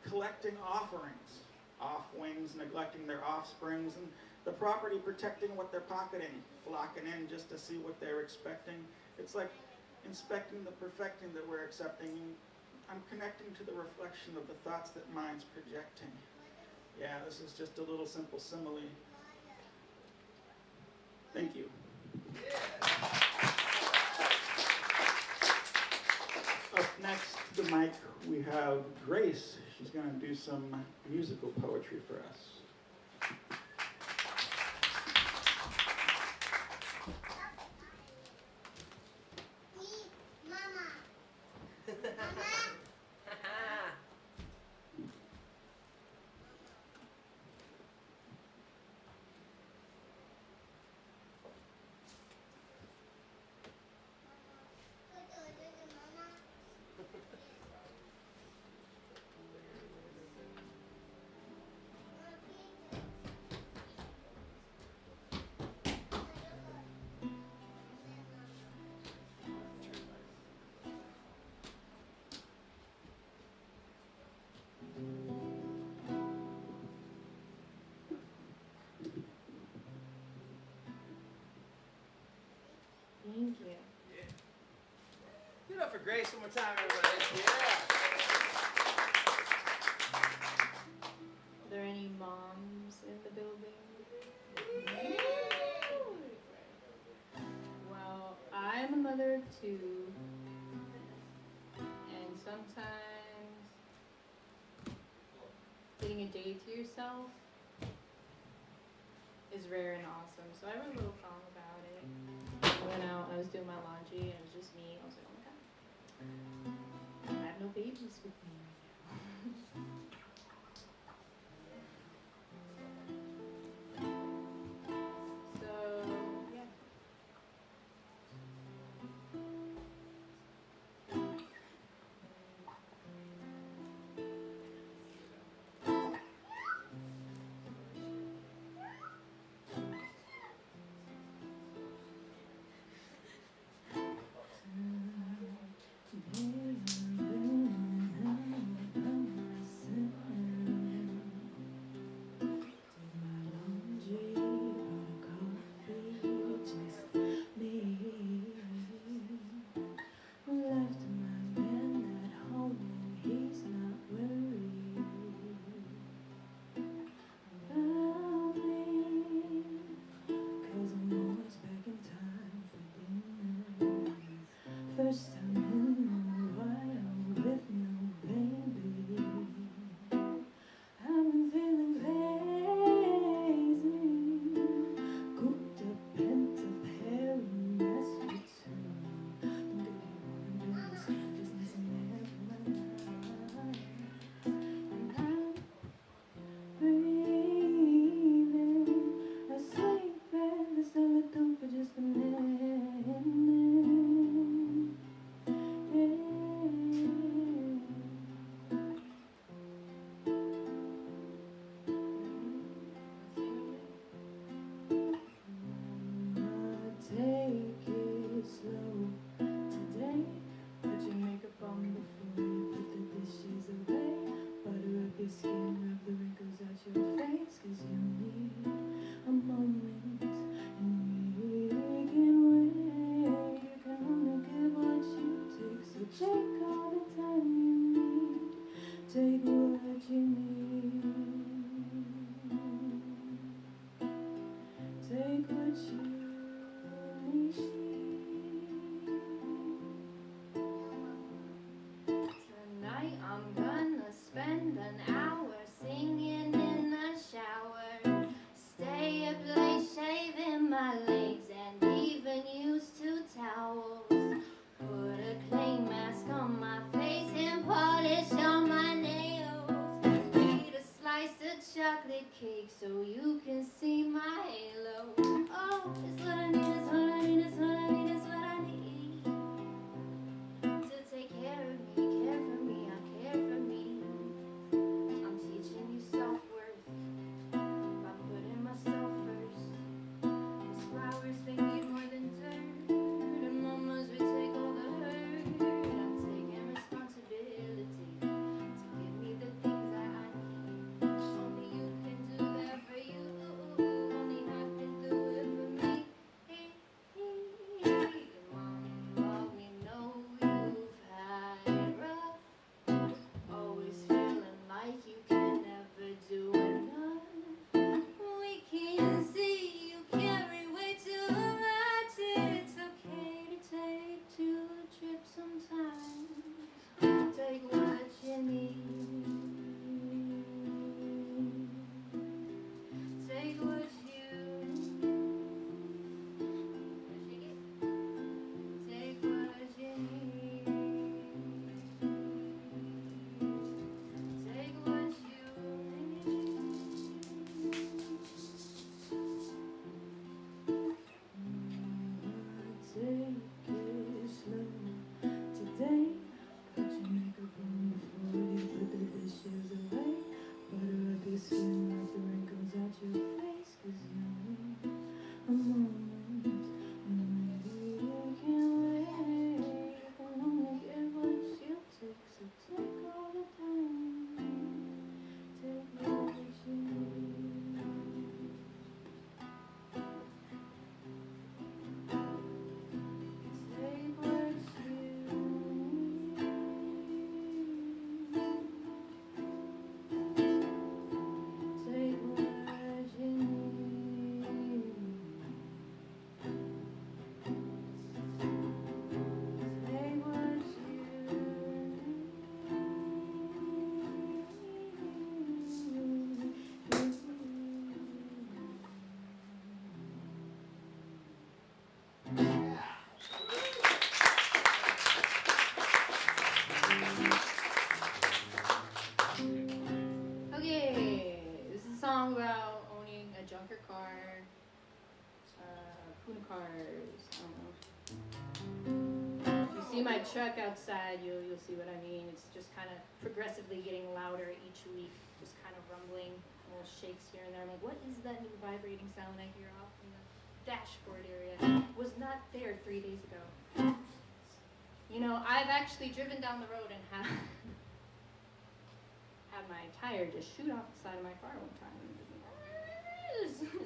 collecting offerings, off wings, neglecting their offsprings, and the property protecting what they're pocketing, flocking in just to see what they're expecting. It's like inspecting the perfecting that we're accepting. I'm connecting to the reflection of the thoughts that mind's projecting. Yeah, this is just a little simple simile. Thank you. Up next to the mic, we have Grace. She's going to do some musical poetry for us. Thank you. Yeah. Give it up for Grace one more time, everybody. Yeah. Are there any moms in the building? Well, I'm a mother of two, and sometimes getting a day to yourself is rare and awesome. So I wrote a little song about it. I went out, I was doing my laundry, and it was just me. I was like, oh my god, I have no babies with me right now. So, yeah. First time in a while with no baby. I've been feeling crazy, cooped up, pent up, hair and mess with two. Don't get me wrong, just listen there for my life. And I'm breathing a sweet breath that's all I do for just a minute. Take it slow today. Put your makeup on before you put the dishes away. Butter up your skin, rub the wrinkles out your face. 'Cause you need a moment and we can wait. You can only give what you take, so take all the time you need. Take what you need. Take what you need. Tonight I'm gonna spend an hour singing in the shower. Stay up late shaving my legs and even use 2 towels. Put a clay mask on my face and polish on my nails. Eat a slice of chocolate cake so you can see my halo. Oh, it's what I need, it's what I need, it's what I need, it's what I need. To take care of me, care for me, I care for me. I'm teaching you self-worth by putting myself first. These flowers, they need more than dirt, and mamas, we take all the hurt. I'm taking responsibility to give me the things I car, poon cars, I don't know. If you see my truck outside, you'll see what I mean. It's just kind of progressively getting louder each week, just kind of rumbling, little shakes here and there. I'm like, what is that new vibrating sound I hear off in the dashboard area? Was not there 3 days ago. You know, I've actually driven down the road and had my tire just shoot off the side of my car one time.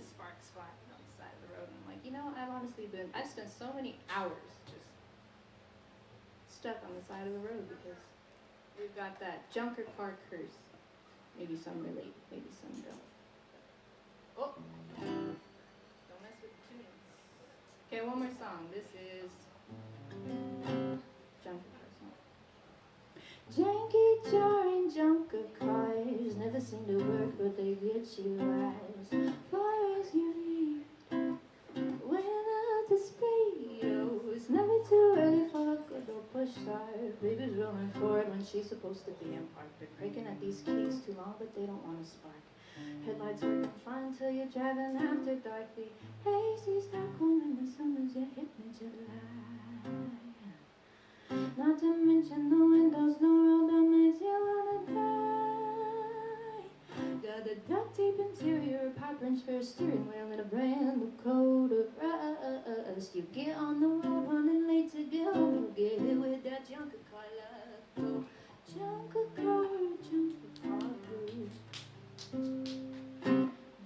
Sparks flying on the side of the road. And I'm like, you know, I've spent so many hours just stuck on the side of the road because we've got that junker car curse. Maybe some relate, maybe some don't. Oh, don't mess with the tunes. Okay, one more song. This is junker car song. Janky jar and junker cars never seem to work, but they get you as far as you need. When out the speed, oh, it's never too early for a good old push start. Baby's rolling forward when she's supposed to be in park. They're cranking at these keys too long, but they don't want to spark. Headlights working fine till you're driving after dark. The hazy Stockholm in the summers, you hit me July. Not to mention the windows, no road that makes you wanna die. Got a duct tape interior, pipe wrench for a steering wheel, and a brand new coat of rust. You get on the road running late to go, you get hit with that junker car love. Go junker car blues.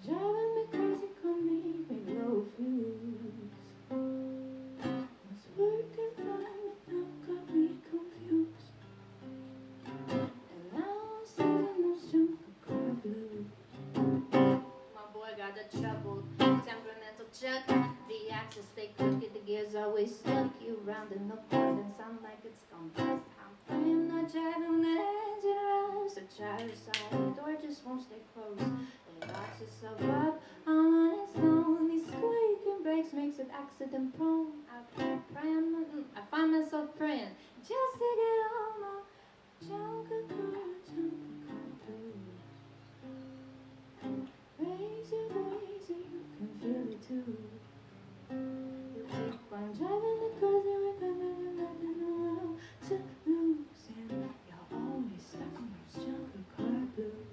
Driving me crazy, come make me blow fuse. Was working fine, but now got me confused. And now I'm singing those junker car blues. My boy got the troubled, temperamental chuck. The axles stay crooked, the gears always stuck. You rounding the corner and sound like it's gone bust. I'm praying not driving that engine around. So try to side, the door just won't stay closed. It locks itself up on its own. These squeaking brakes makes it accident prone. I find myself praying just to get on my junker car blues. Raise your voice so you can feel it too. You keep on driving the cars and we're coming nothing around to lose. And you're always stuck on those junker car blues.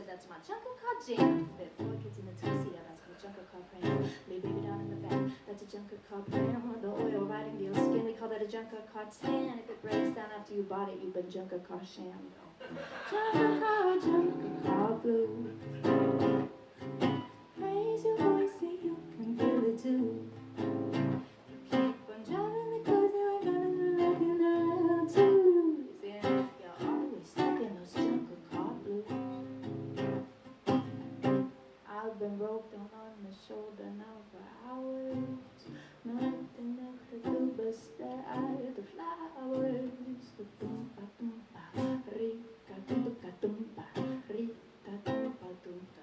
That's my junker car jam. Fit 4 kids in the two-seater, that's my junker car pram. Lay baby down in the back, that's a junker car pram. The oil riding the skin, we call that a junker car tan. If it breaks down after you bought it, you've been junker car sham. Junker car blue. Raise your voice so you can feel it too. Keep on driving the cars, you ain't gonna do nothing around to lose. Yeah, you're always stuck in those junker car blues. I've been broke down on the shoulder now for hours. Nothing left to do but stare at the flowers. The tumpa tumpa, rika tumpa tumpa, rika tumpa tumpa.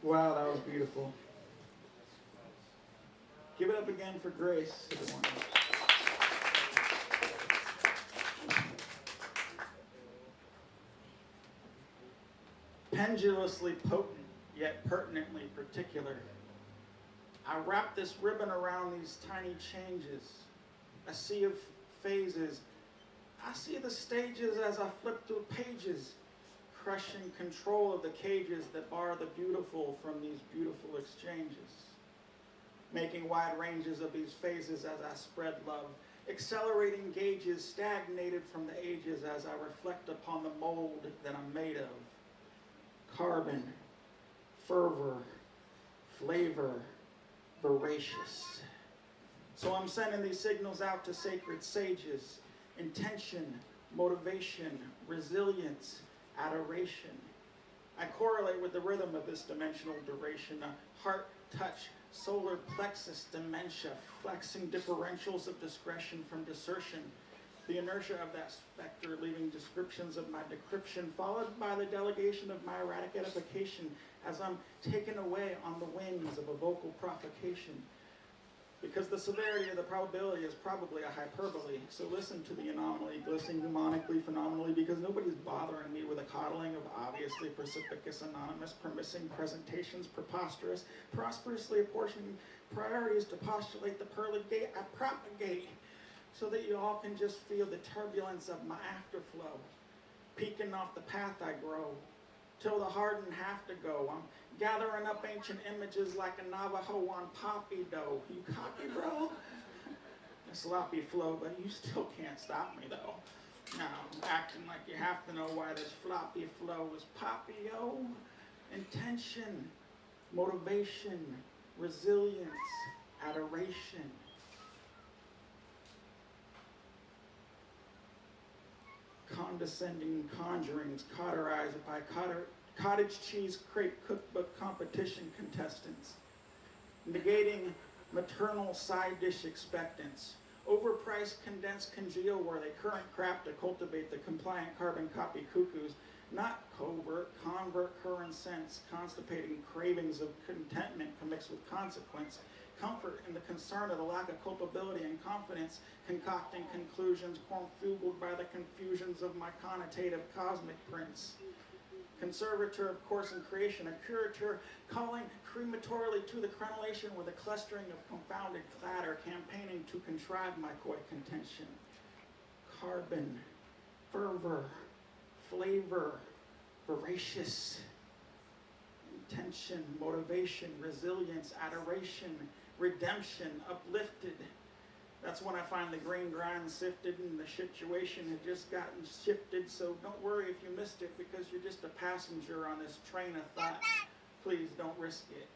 Wow, that was beautiful. Give it up again. again for Grace, everyone. Pendulously potent, yet pertinently particular. I wrap this ribbon around these tiny changes, a sea of phases. I see the stages as I flip through pages, crushing control of the cages that bar the beautiful from these beautiful exchanges. Making wide ranges of these phases as I spread love, accelerating gauges stagnated from the ages as I reflect upon the mold that I'm made of. Carbon, fervor, flavor, voracious. So I'm sending these signals out to sacred sages. Intention, motivation, resilience, adoration. I correlate with the rhythm of this dimensional duration, a heart touch, solar plexus dementia, flexing differentials of discretion from desertion. The inertia of that specter leaving descriptions of my decryption, followed by the delegation of my erratic edification as I'm taken away on the wings of a vocal provocation. Because the severity of the probability is probably a hyperbole. So listen to the anomaly, glistening demonically, phenomenally, because nobody's bothering me with a coddling of obviously precipitous, anonymous, permissing presentations, preposterous, prosperously apportioning priorities to postulate the pearly gate I propagate, so that you all can just feel the turbulence of my afterflow, peeking off the path I grow, till the hardened have to go. I'm gathering up ancient images like a Navajo on poppy dough. You copy, bro? A sloppy flow, but you still can't stop me, though. Now, acting like you have to know why this floppy flow is poppy, yo. Intention, motivation, resilience, adoration. Condescending conjurings cauterized by cottage cheese crepe cookbook competition contestants, negating maternal side dish expectants, overpriced condensed congeal where they current craft to cultivate the compliant carbon copy cuckoos, not covert, convert current sense, constipating cravings of contentment mixed with consequence, comfort in the concern of the lack of culpability and confidence, concocting conclusions confugled by the confusions of my connotative cosmic prince. Conservator of course and creation, a curator calling crematorially to the crenellation with a clustering of confounded clatter, campaigning to contrive my coy contention. Carbon, fervor, flavor, voracious, intention, motivation, resilience, adoration, redemption, uplifted. That's when I find the green grind sifted and the situation had just gotten shifted. So don't worry if you missed it, because you're just a passenger on this train of thought. Please don't risk it.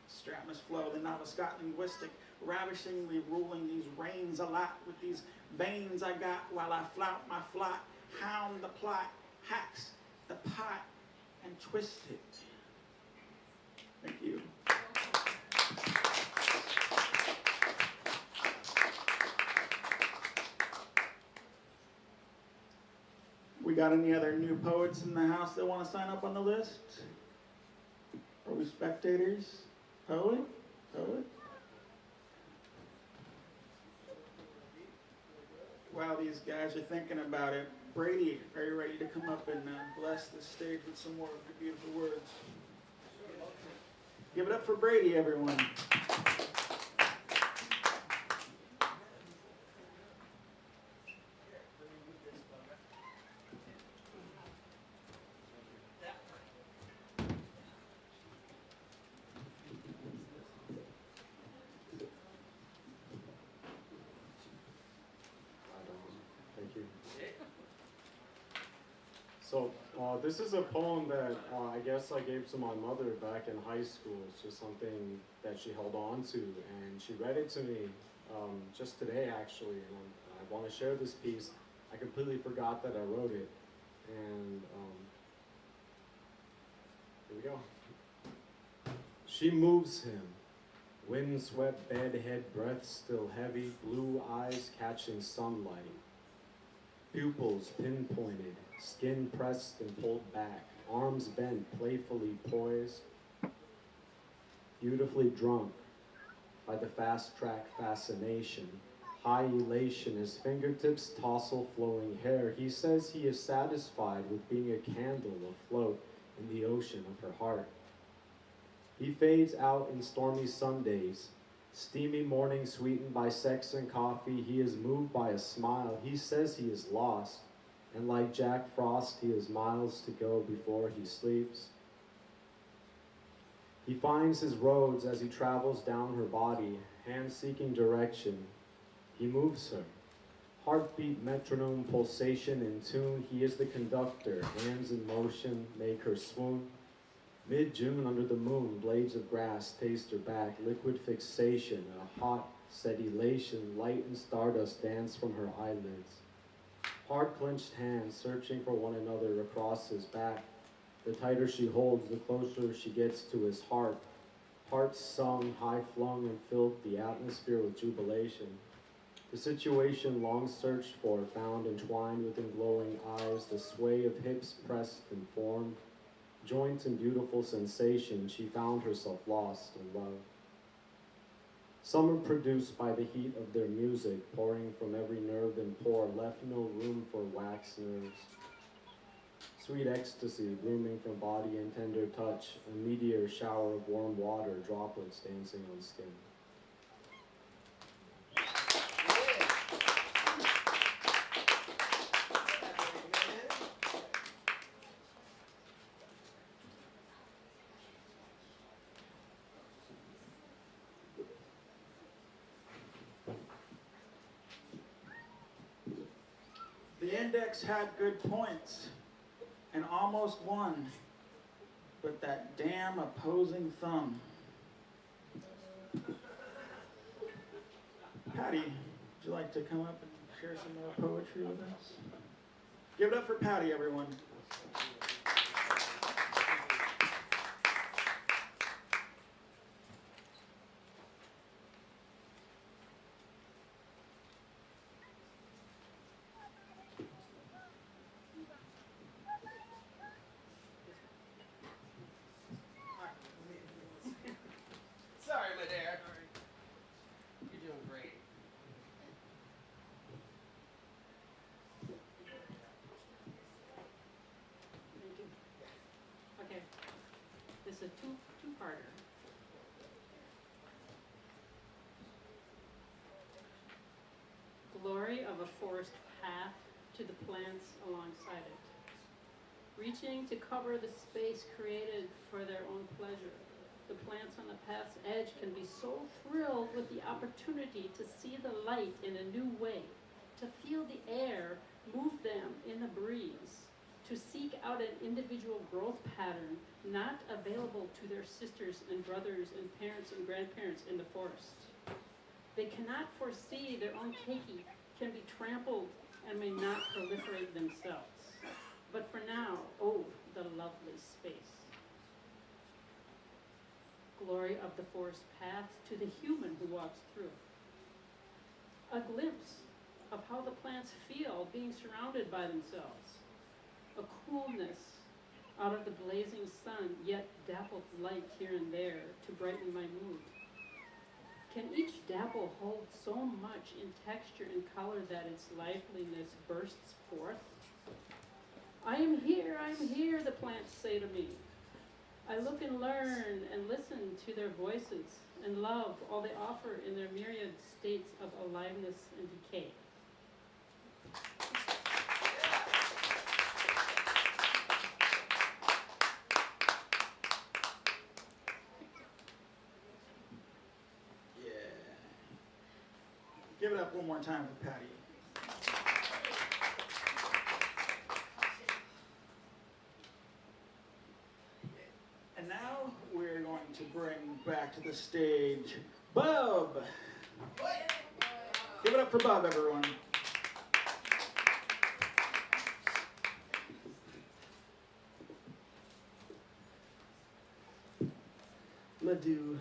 Stratton's flow, the novice Scott linguistic, ravishingly ruling these reins a lot with these veins I got while I flout my flot, hound the plot, hacks the pot, and twist it. Thank you. We got any other new poets in the house that want to sign up on the list? Are we spectators? Poet? Poet? While these guys are thinking about it, Brady, are you ready to come up and bless the stage with some more of your beautiful words? Give it up for Brady, everyone. Thank you. So this is a poem that I guess I gave to my mother back in high school. It's just something that she held on to, and she read it to me just today actually, and I want to share this piece. I completely forgot that I wrote it, and here we go. She moves him, windswept bedhead, breath still heavy, blue eyes catching sunlight. Pupils pinpointed, skin pressed and pulled back, arms bent, playfully poised, beautifully drunk, by the fast-track fascination. High elation, his fingertips tousle flowing hair. He says he is satisfied with being a candle afloat in the ocean of her heart. He fades out in stormy Sundays. Steamy morning sweetened by sex and coffee, he is moved by a smile. He says he is lost, and like Jack Frost, he has miles to go before he sleeps. He finds his roads as he travels down her body, hand seeking direction. He moves her. Heartbeat, metronome, pulsation in tune. He is the conductor, hands in motion, make her swoon. Mid-June under the moon, blades of grass taste her back, liquid fixation, a hot, set elation, light and stardust dance from her eyelids. Hard-clenched hands searching for one another across his back. The tighter she holds, the closer she gets to his heart. Hearts sung, high-flung, and filled the atmosphere with jubilation. The situation long searched for, found entwined within glowing eyes, the sway of hips pressed and formed. Joints in beautiful sensation, she found herself lost in love. Summer produced by the heat of their music, pouring from every nerve and pore, left no room for wax nerves. Sweet ecstasy blooming from body and tender touch, a meteor shower of warm water, droplets dancing on skin. The index had good points and almost won, but that damn opposing thumb. Patty, would you like to come up and share some more poetry with us? Give it up for Patty, everyone. Sorry, my dear. You're doing great. Thank you. Okay, this is a two-parter. Glory of a forest path to the plants alongside it, reaching to cover the space created for their own pleasure. The plants on the path's edge can be so thrilled with the opportunity to see the light in a new way, to feel the air move them in the breeze, to seek out an individual growth pattern not available to their sisters and brothers and parents and grandparents in the forest. They cannot foresee their own keiki can be trampled and may not proliferate themselves. But for now, oh, the lovely space. Glory of the forest path to the human who walks through. A glimpse of how the plants feel being surrounded by themselves. A coolness out of the blazing sun, yet dappled light here and there to brighten my mood. Can each dapple hold so much in texture and color that its liveliness bursts forth? I am here, the plants say to me. I look and learn and listen to their voices and love all they offer in their myriad states of aliveness and decay. Yeah. Give it up one more time for Patty. And now we're going to bring back to the stage Bub. Give it up for Bub, everyone. I'm gonna do,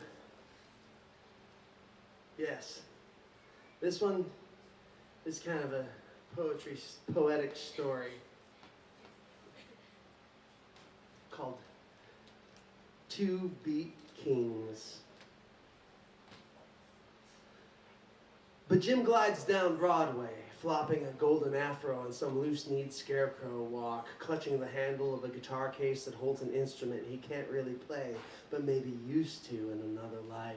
yes, this one is kind of a poetic story called Two Beat Kings. But Jim glides down Broadway, flopping a golden afro on some loose-kneed scarecrow walk, clutching the handle of a guitar case that holds an instrument he can't really play, but maybe used to in another life.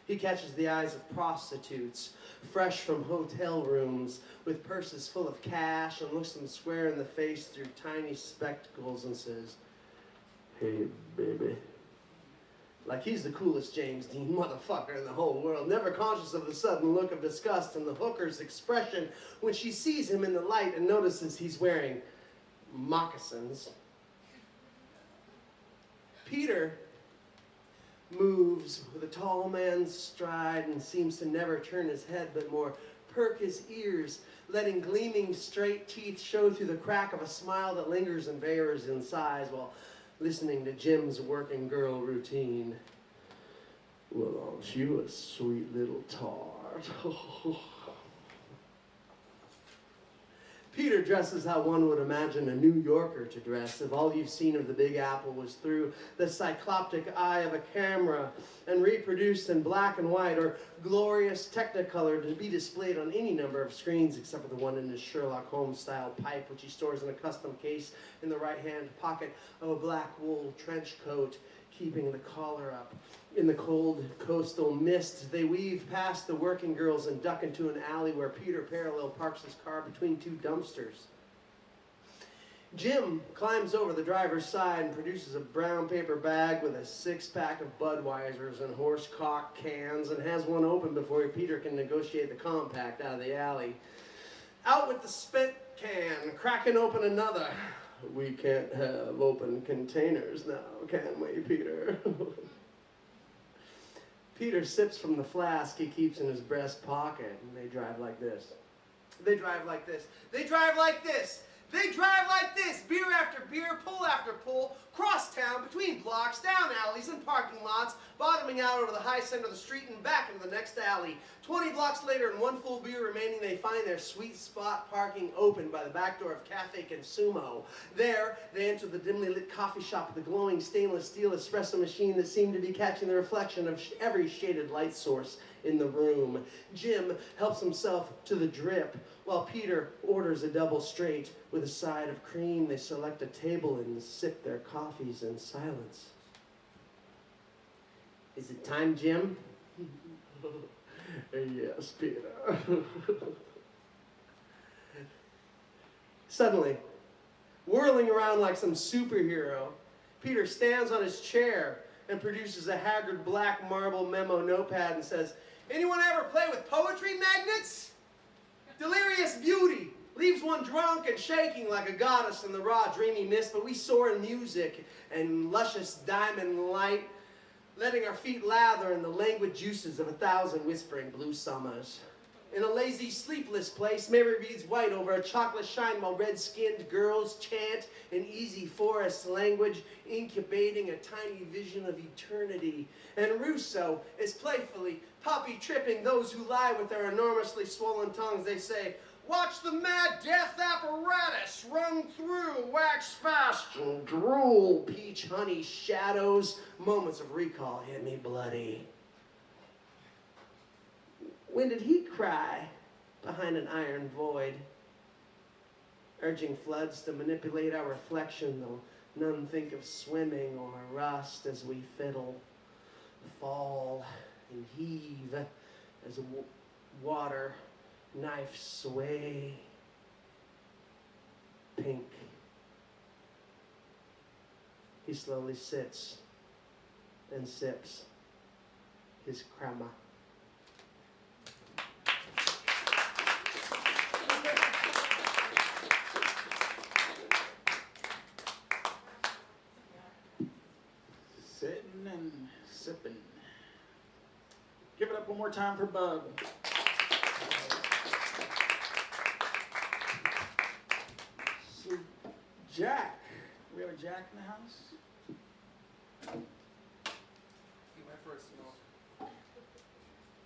He catches the eyes of prostitutes, fresh from hotel rooms, with purses full of cash, and looks them square in the face through tiny spectacles and says, "Hey, baby." Like he's the coolest James Dean motherfucker in the whole world, never conscious of the sudden look of disgust in the hooker's expression when she sees him in the light and notices he's wearing moccasins. Peter moves with a tall man's stride and seems to never turn his head but more perk his ears, letting gleaming straight teeth show through the crack of a smile that lingers and varies in size while listening to Jim's working girl routine. "Well, aren't you a sweet little tart?" Peter dresses how one would imagine a New Yorker to dress if all you've seen of the Big Apple was through the cycloptic eye of a camera and reproduced in black and white or glorious Technicolor to be displayed on any number of screens except for the one in his Sherlock Holmes-style pipe, which he stores in a custom case in the right-hand pocket of a black wool trench coat, keeping the collar up. In the cold coastal mist, they weave past the working girls and duck into an alley where Peter parallel parks his car between two dumpsters. Jim climbs over the driver's side and produces a brown paper bag with a six-pack of Budweisers and horsecock cans and has one open before Peter can negotiate the compact out of the alley. Out with the spent can, cracking open another. "We can't have open containers now, can we, Peter?" Peter sips from the flask he keeps in his breast pocket, and they drive like this. They drive like this. They drive like this. They drive like this. Beer after beer, pull after pull, cross town, between blocks, down alleys and parking lots, bottoming out over the high center of the street and back into the next alley. 20 blocks later and one full beer remaining, they find their sweet spot parking open by the back door of Cafe Consumo. There, they enter the dimly lit coffee shop with the glowing stainless steel espresso machine that seemed to be catching the reflection of every shaded light source in the room. Jim helps himself to the drip, while Peter orders a double straight with a side of cream. They select a table and sip their coffees in silence. "Is it time, Jim?" "Yes, Peter." Suddenly, whirling around like some superhero, Peter stands on his chair and produces a haggard black marble memo notepad and says, "Anyone ever play with poetry magnets? Delirious beauty leaves one drunk and shaking like a goddess in the raw, dreamy mist, but we soar in music and luscious diamond light, letting our feet lather in the languid juices of 1,000 whispering blue summers. In a lazy, sleepless place, Mary reads white over a chocolate shine while red-skinned girls chant in easy forest language, incubating a tiny vision of eternity. And Rousseau is playfully poppy-tripping those who lie with their enormously swollen tongues. They say, 'Watch the mad death apparatus run through, wax fast and drool, peach honey shadows, moments of recall hit me bloody.' When did he cry behind an iron void? Urging floods to manipulate our reflection, though none think of swimming or rust as we fiddle, fall and heave as water knifes sway. Pink. He slowly sits and sips his crema. Sitting and sipping. Give it up one more time for Bub. So, Jack. We have a Jack in the house? He went for a smoke.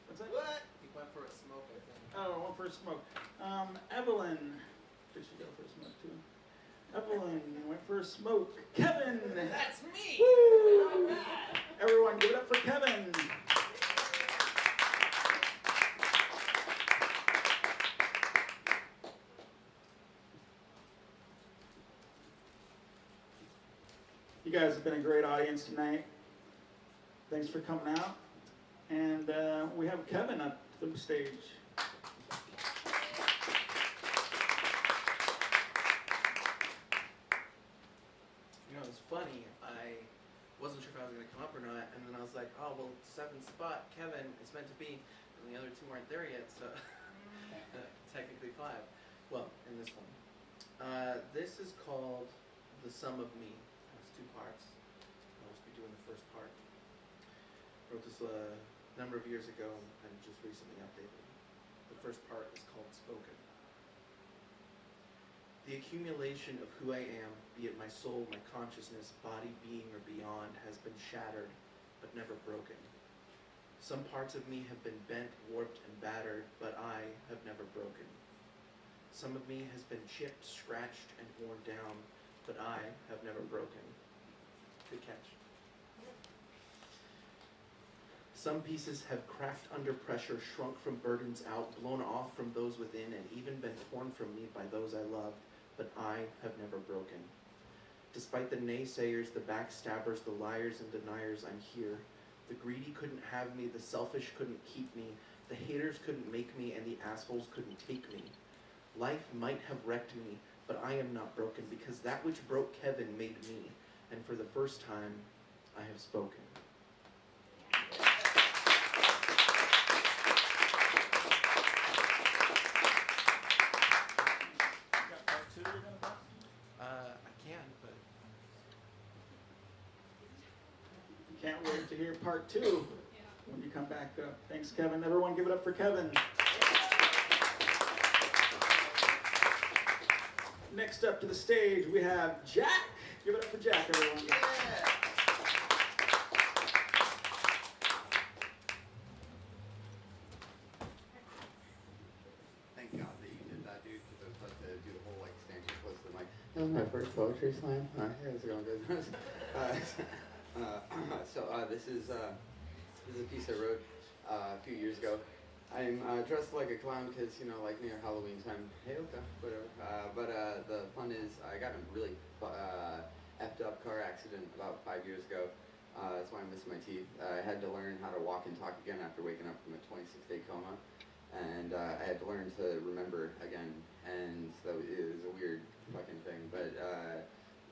What's that? What? He went for a smoke, I think. Oh, one for a smoke. Evelyn. Did she go for a smoke too? Evelyn went for a smoke. Kevin. That's me! Woo! Everyone, give it up for Kevin. guys have been a great audience tonight. Thanks for coming out. And we have Kevin up to the stage. You know, it's funny. I wasn't sure if I was going to come up or not, and then I was like, oh, well, 7th spot, Kevin, it's meant to be, and the other 2 weren't there yet, so technically 5. Well, in this one. This is called The Sum of Me. It has 2 parts. I'll just be doing the first part. Wrote this a number of years ago and just recently updated. The first part is called Spoken. The accumulation of who I am, be it my soul, my consciousness, body, being, or beyond, has been shattered, but never broken. Some parts of me have been bent, warped, and battered, but I have never broken. Some of me has been chipped, scratched, and worn down, but I have never broken. Good catch. Some pieces have cracked under pressure, shrunk from burdens out, blown off from those within, and even been torn from me by those I loved, but I have never broken. Despite the naysayers, the backstabbers, the liars and deniers, I'm here. The greedy couldn't have me, the selfish couldn't keep me, the haters couldn't make me, and the assholes couldn't take me. Life might have wrecked me, but I am not broken, because that which broke Kevin made me, and for the first time, I have spoken. I can, but Can't wait to hear part 2 when you come back up. Thanks, Kevin. Everyone give it up for Kevin. Next up to the stage, we have Jack. Give it up for Jack, everyone. yeah. Thank God that you did that, dude, because I was about to do the whole, like, stand too close to the mic. That was my first poetry slam. Hey, how's it going, guys? This is a piece I wrote a few years ago. I'm dressed like a clown because, you know, like near Halloween time. Hey, okay, whatever. The fun is I got in a really effed up car accident about 5 years ago. That's why I'm missing my teeth. I had to learn how to walk and talk again after waking up from a 26-day coma. And I had to learn to remember again. And so it was a weird fucking thing. But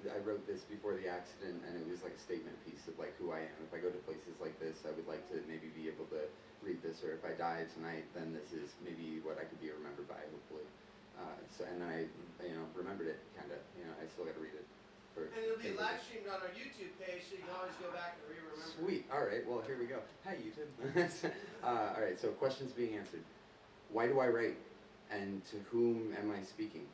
I wrote this before the accident, and it was like a statement piece of like who I am. If I go to places like this, I would like to maybe be able to read this, or if I die tonight, then this is maybe what I could be remembered by, hopefully. And then I, remembered it, kind of. I still got to read it. And it'll be live streamed on our YouTube page, so you can always go back and re-remember. Sweet. All right. Well, here we go. Hi, YouTube. All right. So questions being answered. Why do I write? And to whom am I speaking?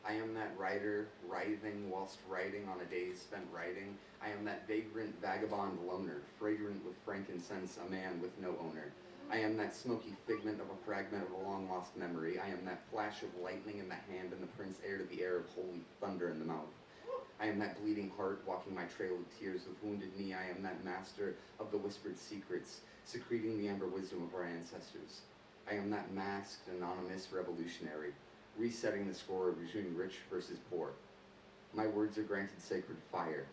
I am that writer, writhing whilst writing on a day spent writing. I am that vagrant, vagabond loner, fragrant with frankincense, a man with no owner. I am that smoky figment of a fragment of a long-lost memory. I am that flash of lightning in the hand and the prince heir to the air of holy thunder in the mouth. I am that bleeding heart walking my trail of tears with wounded knee. I am that master of the whispered secrets, secreting the amber wisdom of our ancestors. I am that masked, anonymous revolutionary, resetting the score between rich versus poor. My words are granted sacred fire,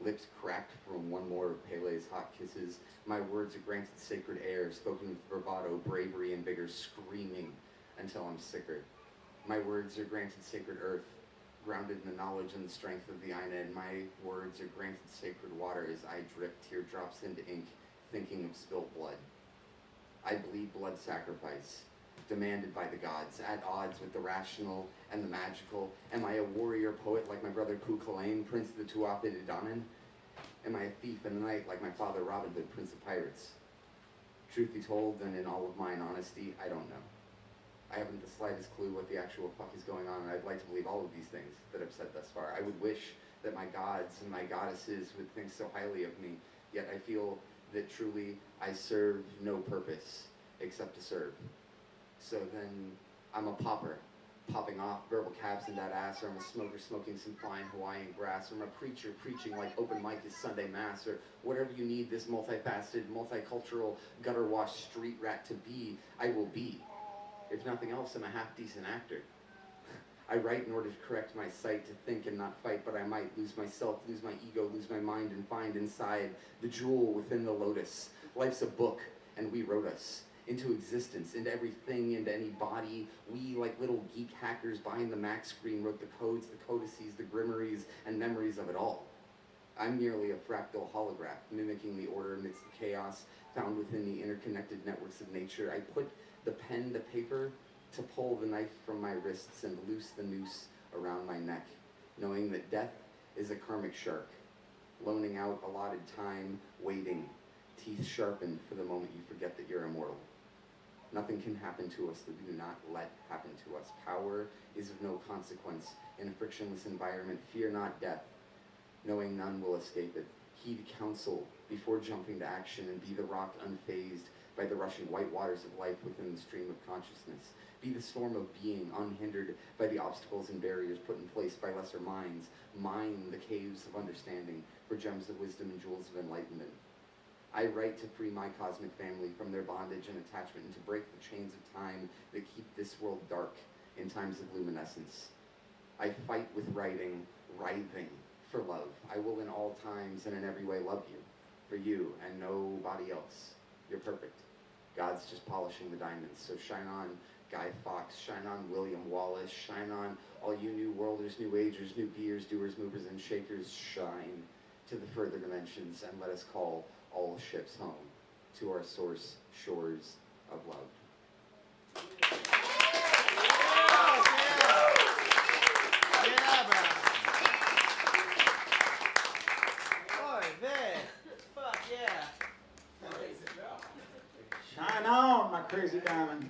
lips cracked from one more of Pele's hot kisses. My words are granted sacred air, spoken with bravado, bravery, and vigor, screaming until I'm sicker. My words are granted sacred earth, grounded in the knowledge and the strength of the Aina. My words are granted sacred water as I drip teardrops into ink, thinking of spilled blood. I bleed blood sacrifice, demanded by the gods, at odds with the rational and the magical. Am I a warrior poet like my brother Kukuau, prince of the Tuatha De Danann? Am I a thief in the night like my father Robin Hood, prince of pirates? Truth be told, and in all of mine honesty, I don't know. I haven't the slightest clue what the actual fuck is going on, and I'd like to believe all of these things that I've said thus far. I would wish that my gods and my goddesses would think so highly of me, yet I feel that truly I serve no purpose except to serve. So then I'm a popper, popping off verbal caps in that ass, or I'm a smoker smoking some fine Hawaiian grass, or I'm a preacher preaching like open mic is Sunday mass, or whatever you need this multifaceted, multicultural, gutter-washed street rat to be, I will be. If nothing else, I'm a half-decent actor. I write in order to correct my sight, to think and not fight, but I might lose myself, lose my ego, lose my mind, and find inside the jewel within the lotus. Life's a book, and we wrote us into existence, into everything, into any body. We, like little geek hackers behind the Mac screen, wrote the codes, the codices, the grimoires, and memories of it all. I'm merely a fractal holograph, mimicking the order amidst the chaos found within the interconnected networks of nature. I put the pen to paper to pull the knife from my wrists and loose the noose around my neck, knowing that death is a karmic shark, loaning out allotted time, waiting, teeth sharpened for the moment you forget that you're immortal. Nothing can happen to us that we do not let happen to us. Power is of no consequence in a frictionless environment. Fear not death, knowing none will escape it. Heed counsel before jumping to action, and be the rock unfazed by the rushing white waters of life within the stream of consciousness. Be the storm of being, unhindered by the obstacles and barriers put in place by lesser minds. Mine the caves of understanding for gems of wisdom and jewels of enlightenment. I write to free my cosmic family from their bondage and attachment, and to break the chains of time that keep this world dark in times of luminescence. I fight with writing, writhing for love. I will in all times and in every way love you, for you and nobody else. You're perfect. God's just polishing the diamonds. So shine on, Guy Fawkes, shine on William Wallace, shine on all you new worlders, new agers, new beers, doers, movers, and shakers. Shine to the further dimensions, and let us call all ships home to our source shores of love. Shine on, my crazy diamond.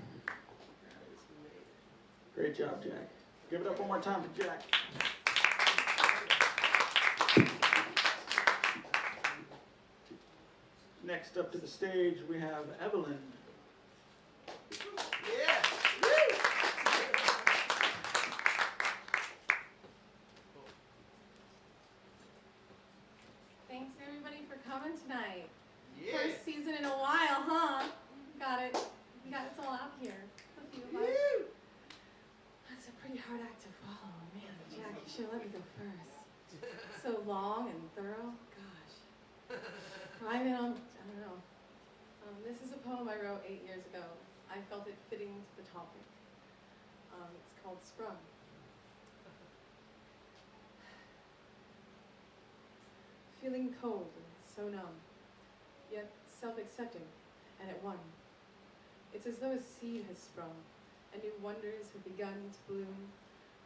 Great job, Jack. Give it up one more time for Jack. Next up to the stage, we have Evelyn. Thanks everybody for coming tonight. First season in a while, huh? Got it. We got us all out here. A few of us. That's a pretty hard act to follow. Man, Jack, you should let me go first. So long and thorough. Gosh. Rhyming on, I don't know. This is a poem I wrote 8 years ago. I felt it fitting to the topic. It's called Sprung. Feeling cold and so numb, yet self-accepting and at one. It's as though a seed has sprung, and new wonders have begun to bloom.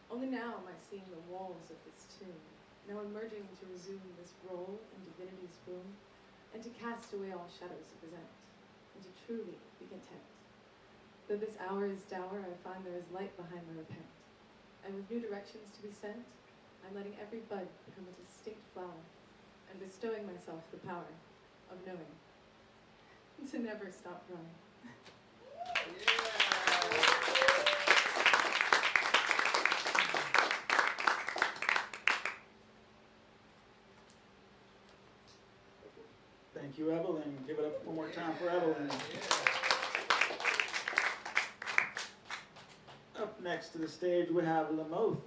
Only now am I seeing the walls of this tomb, now emerging to resume this role in divinity's womb, and to cast away all shadows of resent, and to truly be content. Though this hour is dour, I find there is light behind my repent. And with new directions to be sent, I'm letting every bud become a distinct flower, and bestowing myself the power of knowing, to never stop growing. Thank you, Evelyn. Give it up one more time for Evelyn. Up next to the stage, we have Lamoth.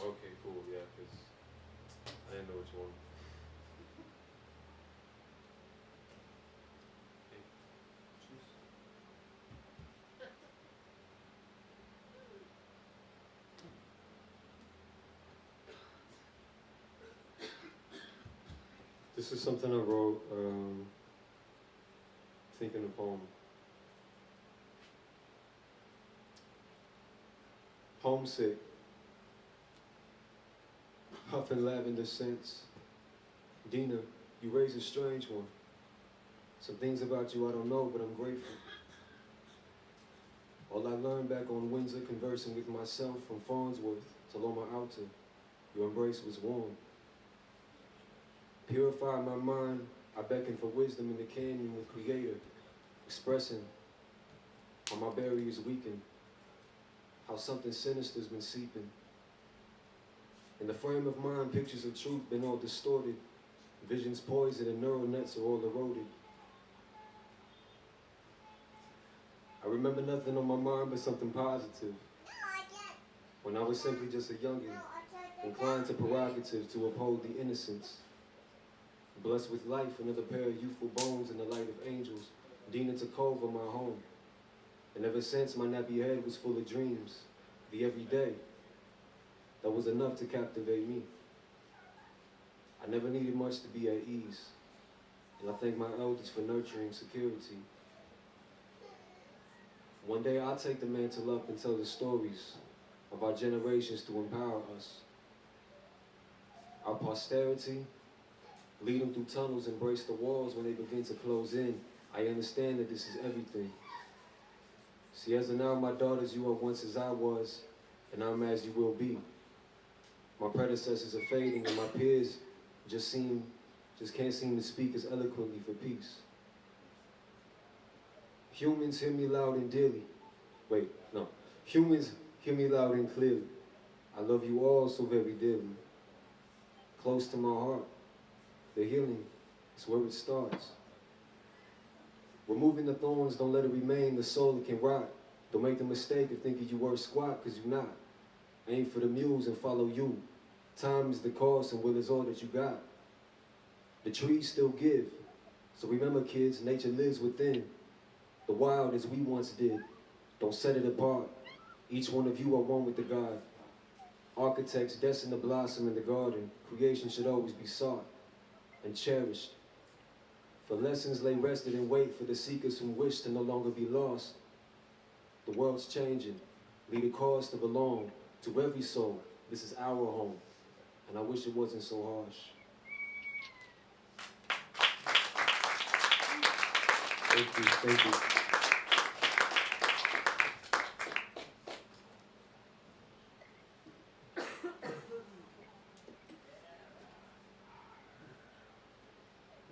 Okay, cool, yeah, because I didn't know which one. Hey, choose. This is something I wrote, thinking of home. Homesick. Huffing lavender scents. Dina, you raised a strange one. Some things about you I don't know, but I'm grateful. All I learned back on Windsor, conversing with myself from Farnsworth to Loma Alta, your embrace was warm. Purified my mind, I beckon for wisdom in the canyon with Creator, expressing how my barriers weaken, how something sinister's been seeping. In the frame of mind, pictures of truth been all distorted, visions poisoned and neural nets are all eroded. I remember nothing on my mind but something positive. When I was simply just a youngin', inclined to prerogative to uphold the innocence. Blessed with life, another pair of youthful bones in the light of angels, Dina Takova, my home. And ever since, my nappy head was full of dreams, the everyday, that was enough to captivate me. I never needed much to be at ease, and I thank my elders for nurturing security. One day I'll take the mantle up and tell the stories of our generations to empower us. Our posterity, lead them through tunnels, embrace the walls when they begin to close in. I understand that this is everything. See, as of now, my daughters, you are once as I was, and I'm as you will be. My predecessors are fading, and my peers just can't seem to speak as eloquently for peace. Humans hear me loud and dearly. Humans hear me loud and clearly. I love you all so very dearly. Close to my heart, the healing is where it starts. Removing the thorns, don't let it remain, the soul that can rot. Don't make the mistake of thinking you worth squat, cause you're not. Aim for the muse and follow you. Time is the cost and will is all that you got. The trees still give. So remember kids, nature lives within. The wild as we once did. Don't set it apart. Each one of you are one with the God. Architects destined to blossom in the garden. Creation should always be sought and cherished. For lessons lay rested and wait for the seekers who wish to no longer be lost. The world's changing. Lead a cause to belong to every soul. This is our home. And I wish it wasn't so harsh. Thank you, thank you.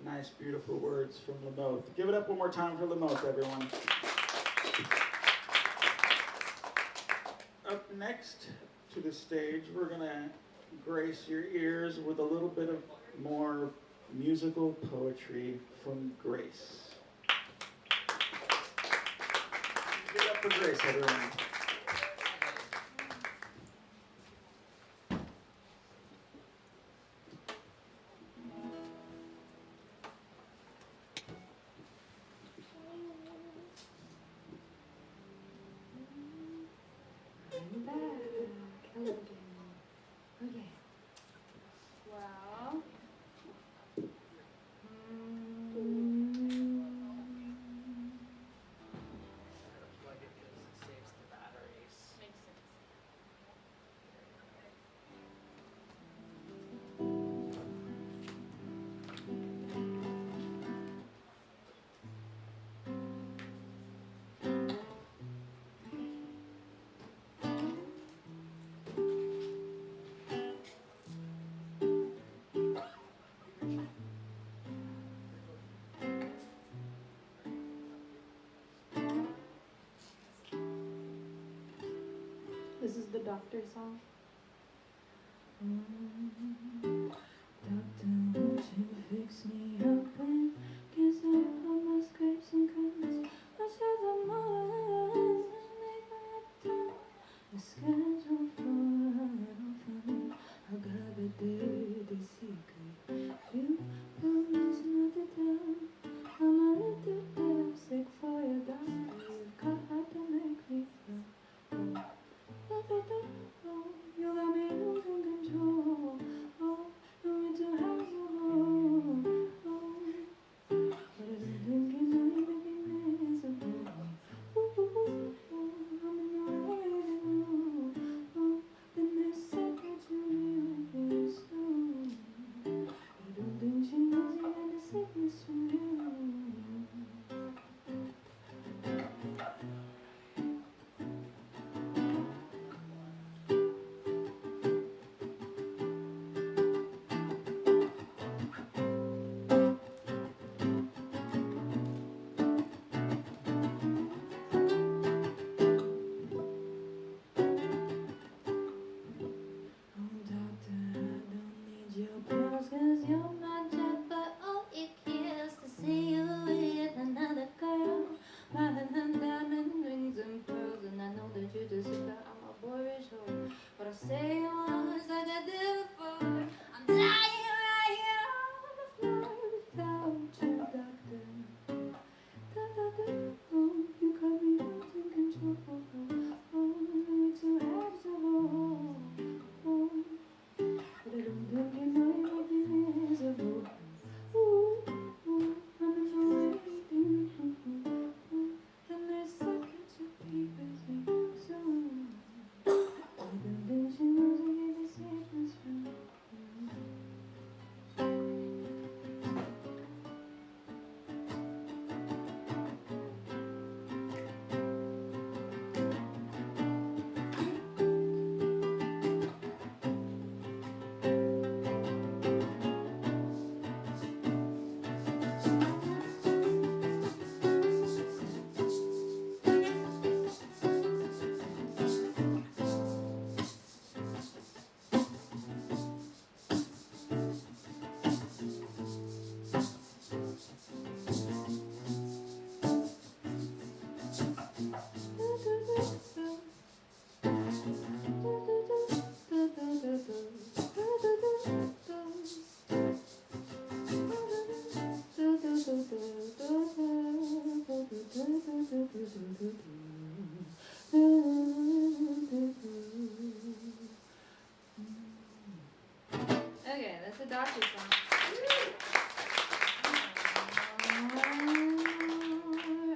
Nice, beautiful words from Lamoth. Give it up one more time for Lamoth, everyone. Up next to the stage, we're going to grace your ears with a little bit of more musical poetry from Grace. Give it up for Grace, everyone. I'm back. Hello again. Okay. Well. Makes sense. This is the doctor song. Doctor, won't you fix me up and kiss up all my scrapes and cuts? I saw the mothers and make my time. A schedule for fun. I got a dirty secret. You promise not to tell. I'm a little bit sick for your doctor. You've got to make me feel. You got me losing control. Oh.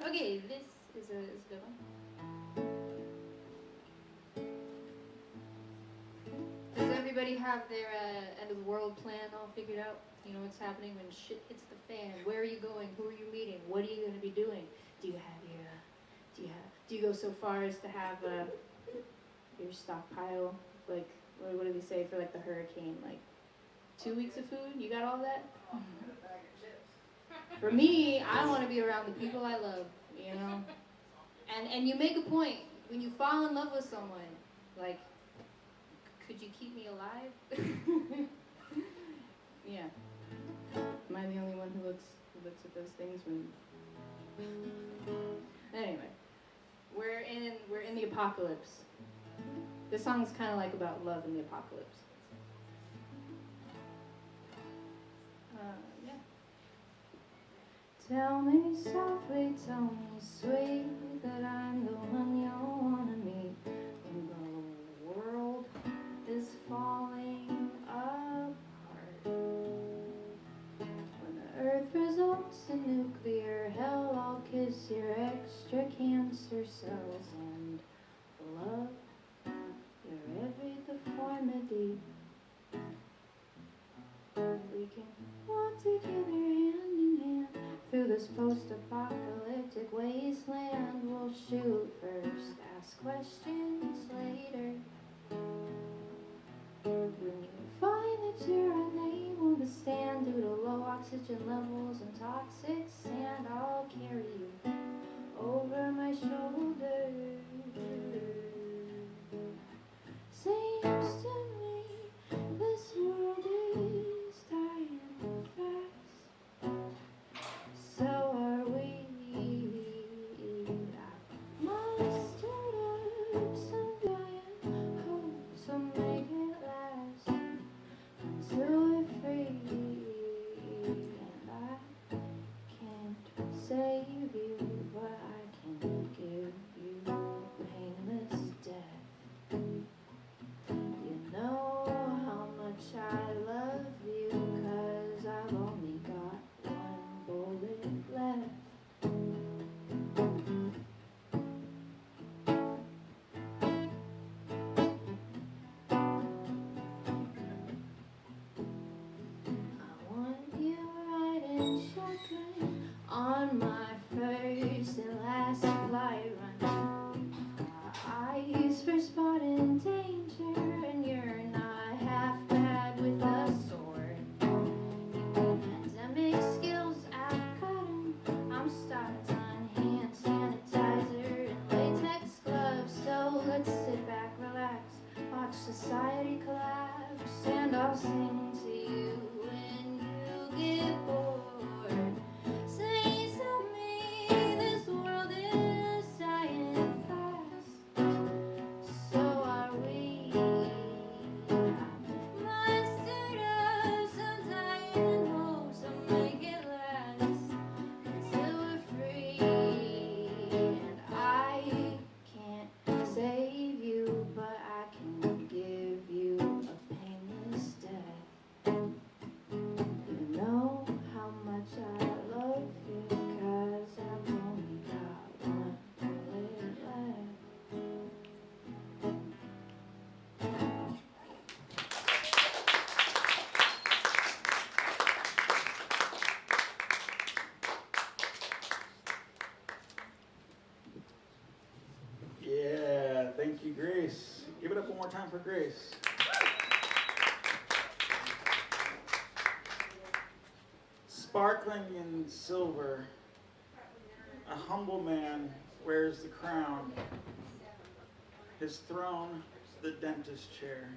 Okay, this is a good one. Does everybody have their end of the world plan all figured out? You know what's happening when shit hits the fan. Where are you going? Who are you meeting? What are you going to be doing? Do you have your do you go so far as to have your stockpile, like what do they say for like the hurricane, like 2 weeks of food? You got all that? For me, I want to be around the people I love, you know? And you make a point. When you fall in love with someone, like, could you keep me alive? Yeah. Am I the only one who looks at those things when... Anyway, we're in the apocalypse. This song's kind of like about love in the apocalypse. Yeah. Tell me softly, tell me sweet, that I'm the one you wanna meet when the world is falling apart. When the earth results in nuclear hell, I'll kiss your extra cancer cells and love your every deformity. We can walk together hand in hand through this post-apocalyptic wasteland. We'll shoot first, ask questions later. When you find that you're unable to stand due to low oxygen levels and toxic sand, I'll carry you over my shoulder. Seems to me this world is dying fast. So are we. I mustered up some giant hopes to make it last until we're free. And I can't save you, but I can give you painless death. You know how much I love you, 'cause I've only got one bullet left. I want you riding shotgun on my first and last flight run. Eyes for spotting danger, and you're not half bad with a sword. Pandemic skills, I've got 'em. I'm stocked on hand sanitizer and latex gloves. So let's sit back, relax, watch society collapse, and I'll sing to you when you get bored. Say to me, this world is dying fast. So are we. Mustered up some dying hopes to make it last until we're free. And I can't save you, but I can give you a painless death. You know how much I love you, 'cause I've only got one bullet left. Yeah, thank you, Grace. Give it up one more time for Grace. Sparkling in silver, a humble man wears the crown. His throne, the dentist chair.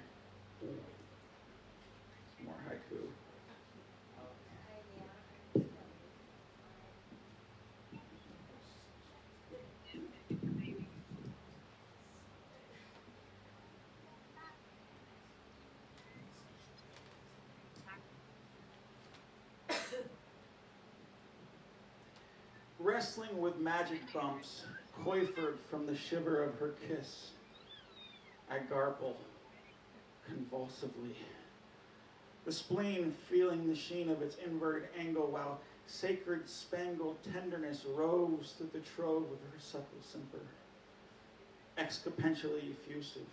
More haiku. Wrestling with magic bumps, coifered from the shiver of her kiss, I garble convulsively. the spleen feeling the sheen of its inverted angle, while sacred spangled tenderness rose through the trove of her supple simper, exponentially effusive,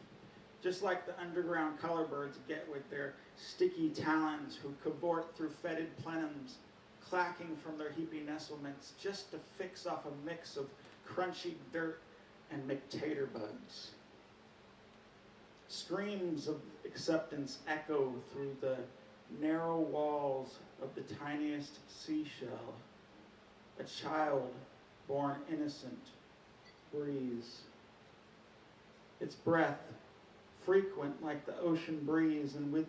just like the underground color birds get with their sticky talons who cavort through fetid plenums, clacking from their heapy nestlements just to fix off a mix of crunchy dirt and McTater bugs. Screams of acceptance echo through the narrow walls of the tiniest seashell. A child born innocent breathes. Its breath frequent like the ocean breeze, and with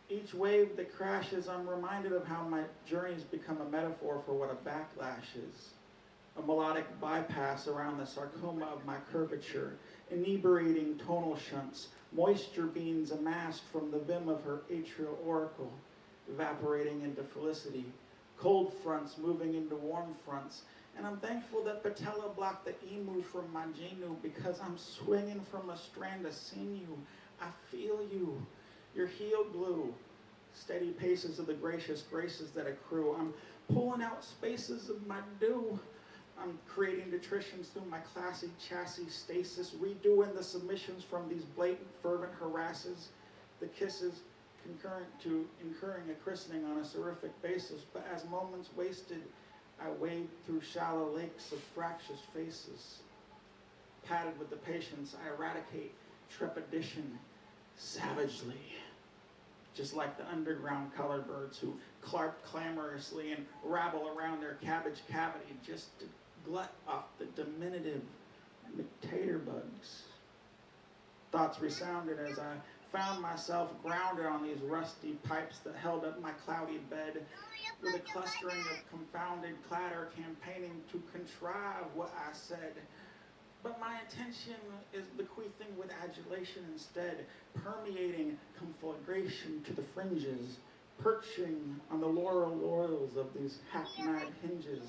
each wave that crashes, I'm reminded of how my journeys become a metaphor for what a backlash is. A melodic bypass around the sarcoma of my curvature, inebriating tonal shunts, moisture beans amassed from the vim of her atrial auricle, evaporating into felicity, cold fronts moving into warm fronts, and I'm thankful that patella blocked the emu from my genu, because I'm swinging from a strand of sinew. I feel you, your heel glue, steady paces of the gracious graces that accrue. I'm pulling out spaces of my dew. I'm creating detritions through my classy chassis stasis, redoing the submissions from these blatant, fervent harasses, the kisses concurrent to incurring a christening on a seriferic basis. But as moments wasted, I wade through shallow lakes of fractious faces. Padded with the patience, I eradicate trepidation savagely, just like the underground color birds who clark clamorously and rabble around their cabbage cavity just to glut off the diminutive McTater bugs. Thoughts resounded as I found myself grounded on these rusty pipes that held up my cloudy bed, with a clustering of confounded clatter campaigning to contrive what I said. But my intention is bequeathing with adulation instead, permeating conflagration to the fringes, perching on the laurels of these hackneyed hinges.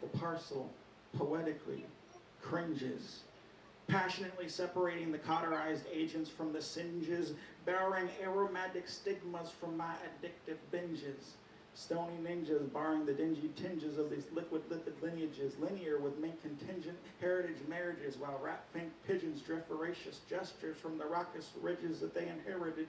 The parcel poetically cringes, passionately separating the cauterized agents from the singes, bearing aromatic stigmas from my addictive binges. Stony ninjas barring the dingy tinges of these liquid lipid lineages, linear with mink contingent heritage marriages, while rat-faint pigeons drift voracious gestures from the raucous ridges that they inherited.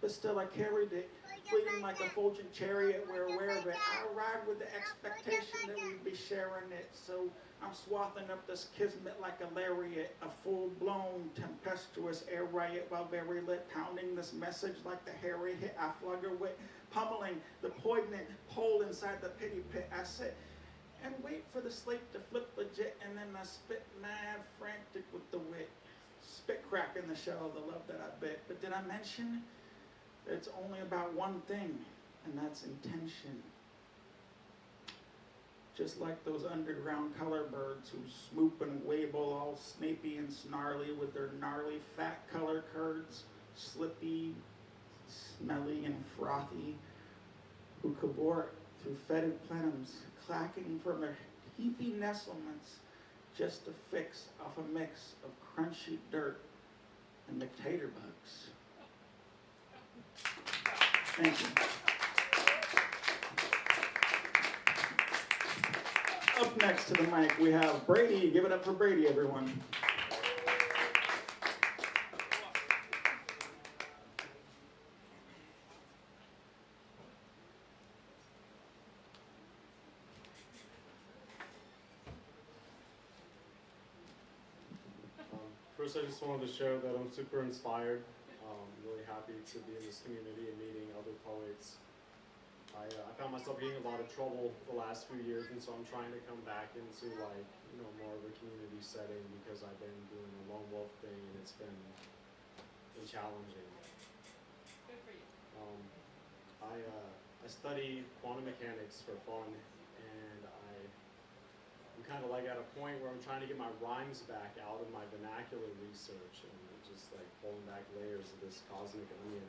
But still I carried it, fleeting like a fulgent chariot, we're aware of it. I arrived with the expectation that we'd be sharing it, so I'm swathing up this kismet like a lariat, a full-blown tempestuous air riot, while very lit, pounding this message like the hairy hit I flugger with, pummeling the poignant pole inside the pity pit. I sit and wait for the slate to flip legit, and then I spit mad frantic with the wit, spit crack in the shell of the love that I bit. But did I mention that it's only about one thing, and that's intention? Just like those underground color birds who swoop and wable all snapey and snarly with their gnarly fat color curds, slippy, smelly and frothy, who cavort through fetid plenums, clacking from their heapy nestlements just to fix off a mix of crunchy dirt and McTater bugs. Thank you. Up next to the mic, we have Brady. Give it up for Brady, everyone. First, I just wanted to share that I'm super inspired. Really happy to be in this community and meeting other poets. I found myself getting in a lot of trouble the last few years, and so I'm trying to come back into more of a community setting, because I've been doing the lone wolf thing and it's been challenging. Good for you. I study quantum mechanics for fun, and I'm kind of like at a point where I'm trying to get my rhymes back out of my vernacular research, and just like pulling back layers of this cosmic onion.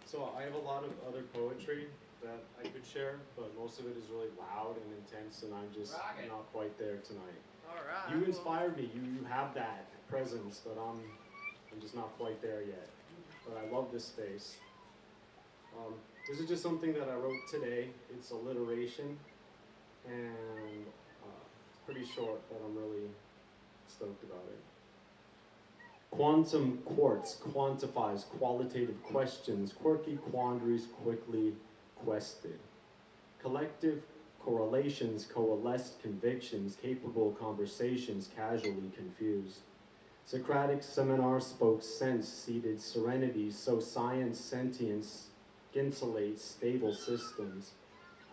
So I have a lot of other poetry that I could share, but most of it is really loud and intense, and I'm just not quite there tonight. All right. You inspired me. You have that presence, but I'm just not quite there yet. But I love this space. This is just something that I wrote today. It's alliteration, and it's pretty short, but I'm really stoked about it. Quantum quartz quantifies qualitative questions, quirky quandaries quickly quested. Collective correlations, coalesced convictions, capable conversations casually confused. Socratic seminar spoke sense, seated serenity, so science sentience scintillates stable systems.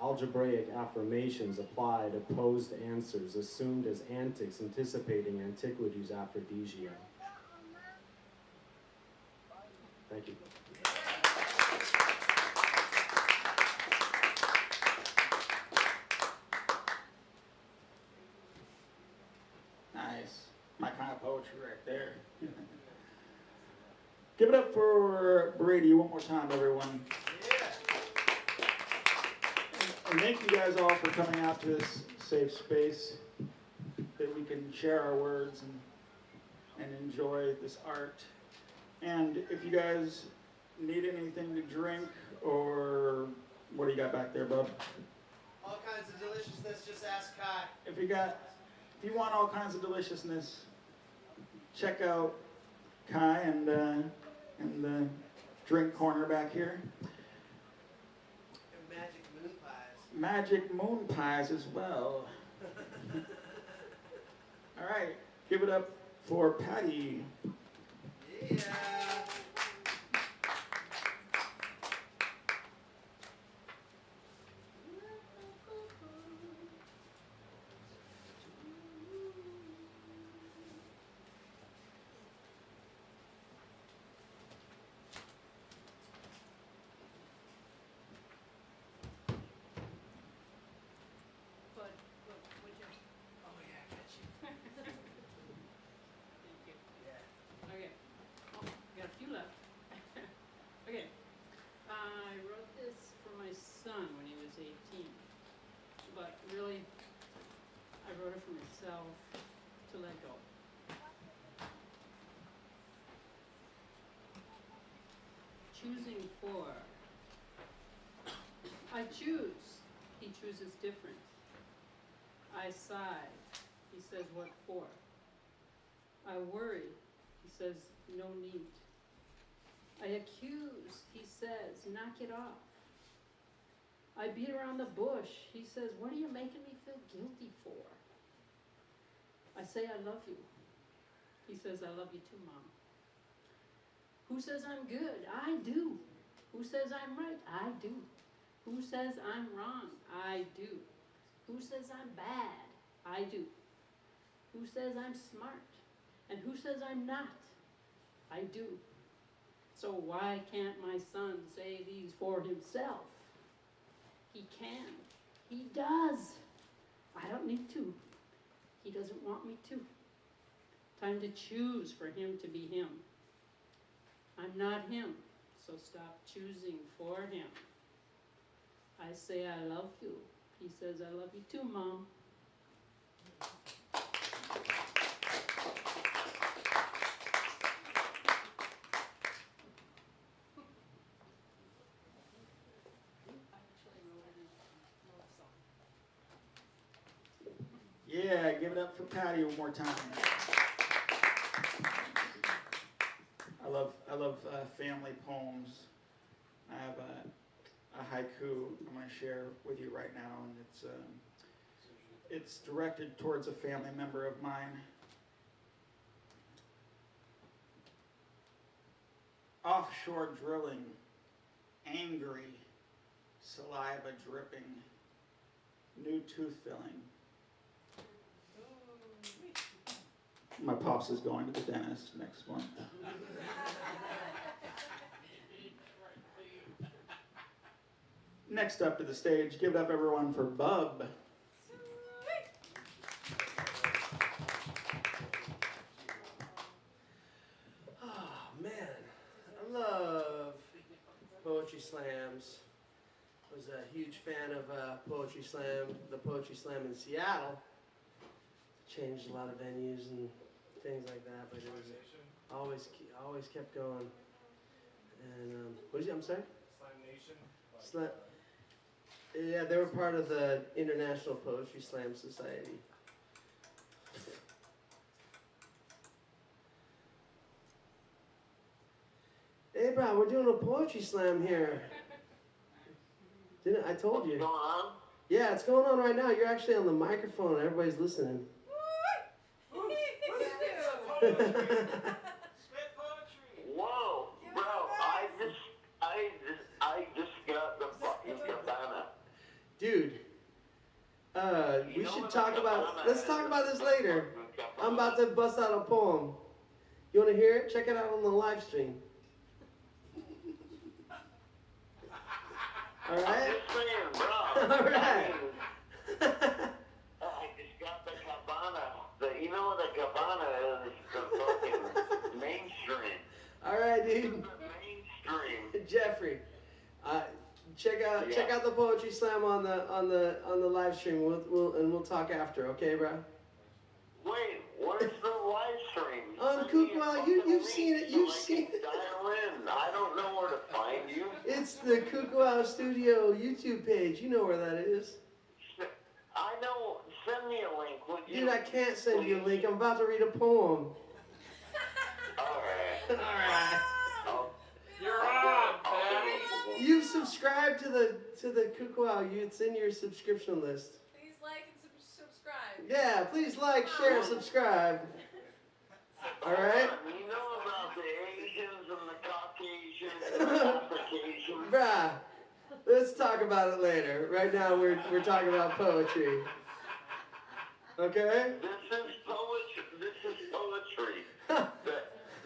Algebraic affirmations applied, opposed answers, assumed as antics, anticipating antiquity's aphrodisia. Thank you. Nice. My kind of poetry right there. Give it up for Brady one more time, everyone. And thank you guys all for coming out to this safe space that we can share our words and enjoy this art. And if you guys need anything to drink, or what do you got back there, bub? All kinds of deliciousness, just ask Kai. If you want all kinds of deliciousness, check out Kai and the drink corner back here. And magic moon pies. Magic moon pies as well. All right, give it up for Patty. Yeah. Oh yeah, I got you. Thank you. Yeah. Okay. Oh, got a few left. Okay. I wrote this for my son when he was 18. But really, I wrote it for myself to let go. Choosing for. I choose. He chooses different. I sigh. He says, what for? I worry. He says, no need. I accuse. He says, knock it off. I beat around the bush. He says, what are you making me feel guilty for? I say, I love you. He says, I love you too, Mom. Who says I'm good? I do. Who says I'm right? I do. Who says I'm wrong? I do. Who says I'm bad? I do. Who says I'm smart? And who says I'm not? I do. So why can't my son say these for himself? He can. He does. I don't need to. He doesn't want me to. Time to choose for him to be him. I'm not him, so stop choosing for him. I say I love you. He says I love you too, Mom. Yeah, give it up for Patty one more time. I love family poems. I have a haiku I'm going to share with you right now, and it's directed towards a family member of mine. Offshore drilling, angry, saliva dripping, new tooth filling. My pops is going to the dentist next month. Next up to the stage, give it up everyone for Bub. Oh man, I love poetry slams. I was a huge fan of poetry slam, the poetry slam in Seattle. Changed a lot of venues and things like that, but it was always kept going. And what is it? I'm sorry. Slam Nation. Yeah, they were part of the International Poetry Slam Society. Hey, bro, we're doing a poetry slam here. Didn't I told you? What's going on? Yeah, it's going on right now. You're actually on the microphone and everybody's listening. Spit poetry. Whoa, bro! I just got the fucking cabana. Dude, we should talk about. Let's talk about this later. I'm about to bust out a poem. You want to hear it? Check it out on the live stream. All right. I'm just saying, bro. All right. I just got the cabana. You know what a cabana is? The fucking mainstream. All right, dude. The mainstream. Jeffrey, check out the poetry slam on the live stream. We'll talk after, okay, bro? Wait, where's the live stream? On Kukuau, you've seen it. You've seen it. Dial in. I don't know where to find you. It's the Kukuau Studio YouTube page. You know where that is. I know. Send me a link, would you? Dude, I can't send you a link. I'm about to read a poem. Alright. All right. You're on, Patty. You've subscribed to the Kukuau. It's in your subscription list. Please like and subscribe. Yeah, please like, share, subscribe. All right. You know about the Asians and the Caucasians and the Africans. Bruh, let's talk about it later. Right now we're talking about poetry. Okay? This is poetry.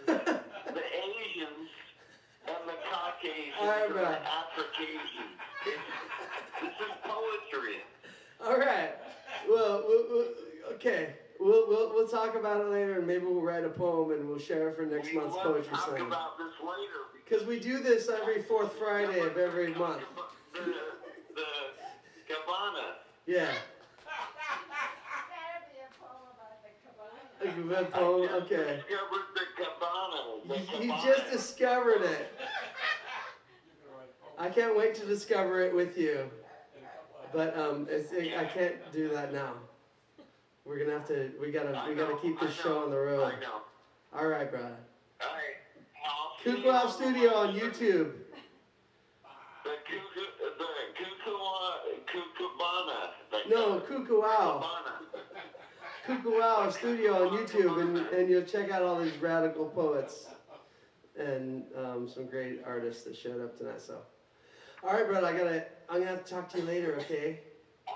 The Asians and the Caucasians All right, and bro. the Africans. This is poetry. All right. Well, okay. We'll talk about it later, and maybe we'll write a poem and we'll share it for next month's poetry Talk slam. about this later. Because we do this every fourth Friday of every month. The cabana. Yeah. A good poem. Okay. Discovered the cabana. You just discovered it. I can't wait to discover it with you. But I can't do that now. We're gonna have to. We gotta keep this show on the road. I know. All right, brother. All right. Kukuau Studio on YouTube. The Kukabana. No, Kukuau. Kukuau Studio on YouTube, and you'll check out all these radical poets and some great artists that showed up tonight. So, all right, brother. I'm gonna have to talk to you later. Okay.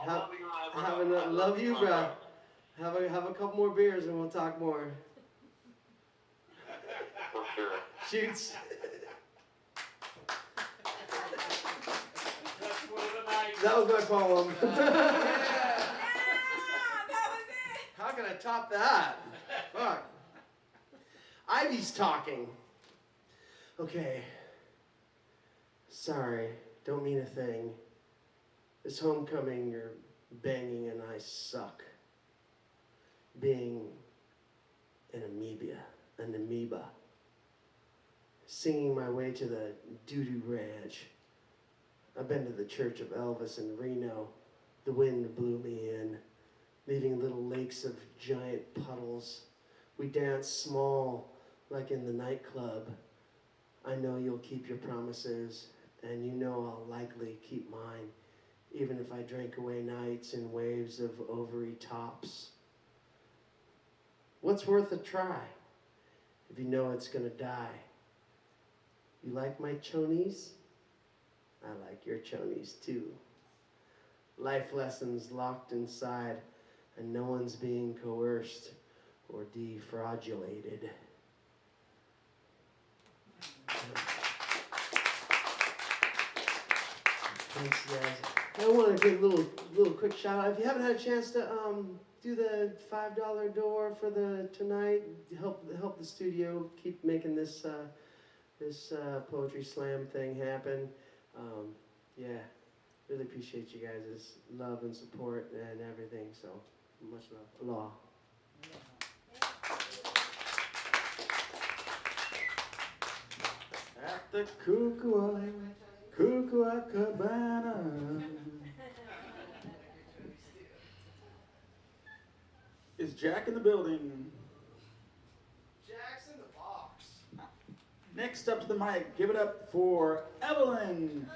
Love you, bro. Have a couple more beers and we'll talk more. For sure. Shoots. That was my poem. How can I top that? Fuck. Ivy's talking. Okay. Sorry, don't mean a thing. This homecoming, you're banging and I suck. Being an amoeba. Singing my way to the doo-doo ranch. I've been to the Church of Elvis in Reno. The wind blew me in, leaving little lakes of giant puddles. We dance small, like in the nightclub. I know you'll keep your promises, and you know I'll likely keep mine, even if I drink away nights in waves of ovary tops. What's worth a try if you know it's gonna die? You like my chonies? I like your chonies too. Life lessons locked inside, and no one's being coerced or defraudulated. Thanks, guys. I want to give a little quick shout out. If you haven't had a chance to do the $5 door for the tonight, help the studio keep making this poetry slam thing happen. Yeah, really appreciate you guys' love and support and everything. So much love. Aloha. At the Kukuau Kukuau Cabana. Is Jack in the building? Jack's in the box. Next up to the mic, give it up for Evelyn.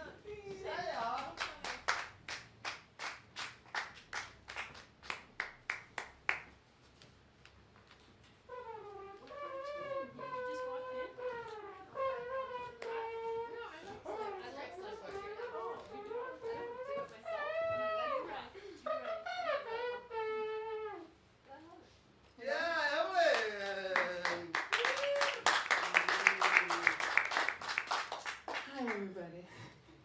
Hi, everybody.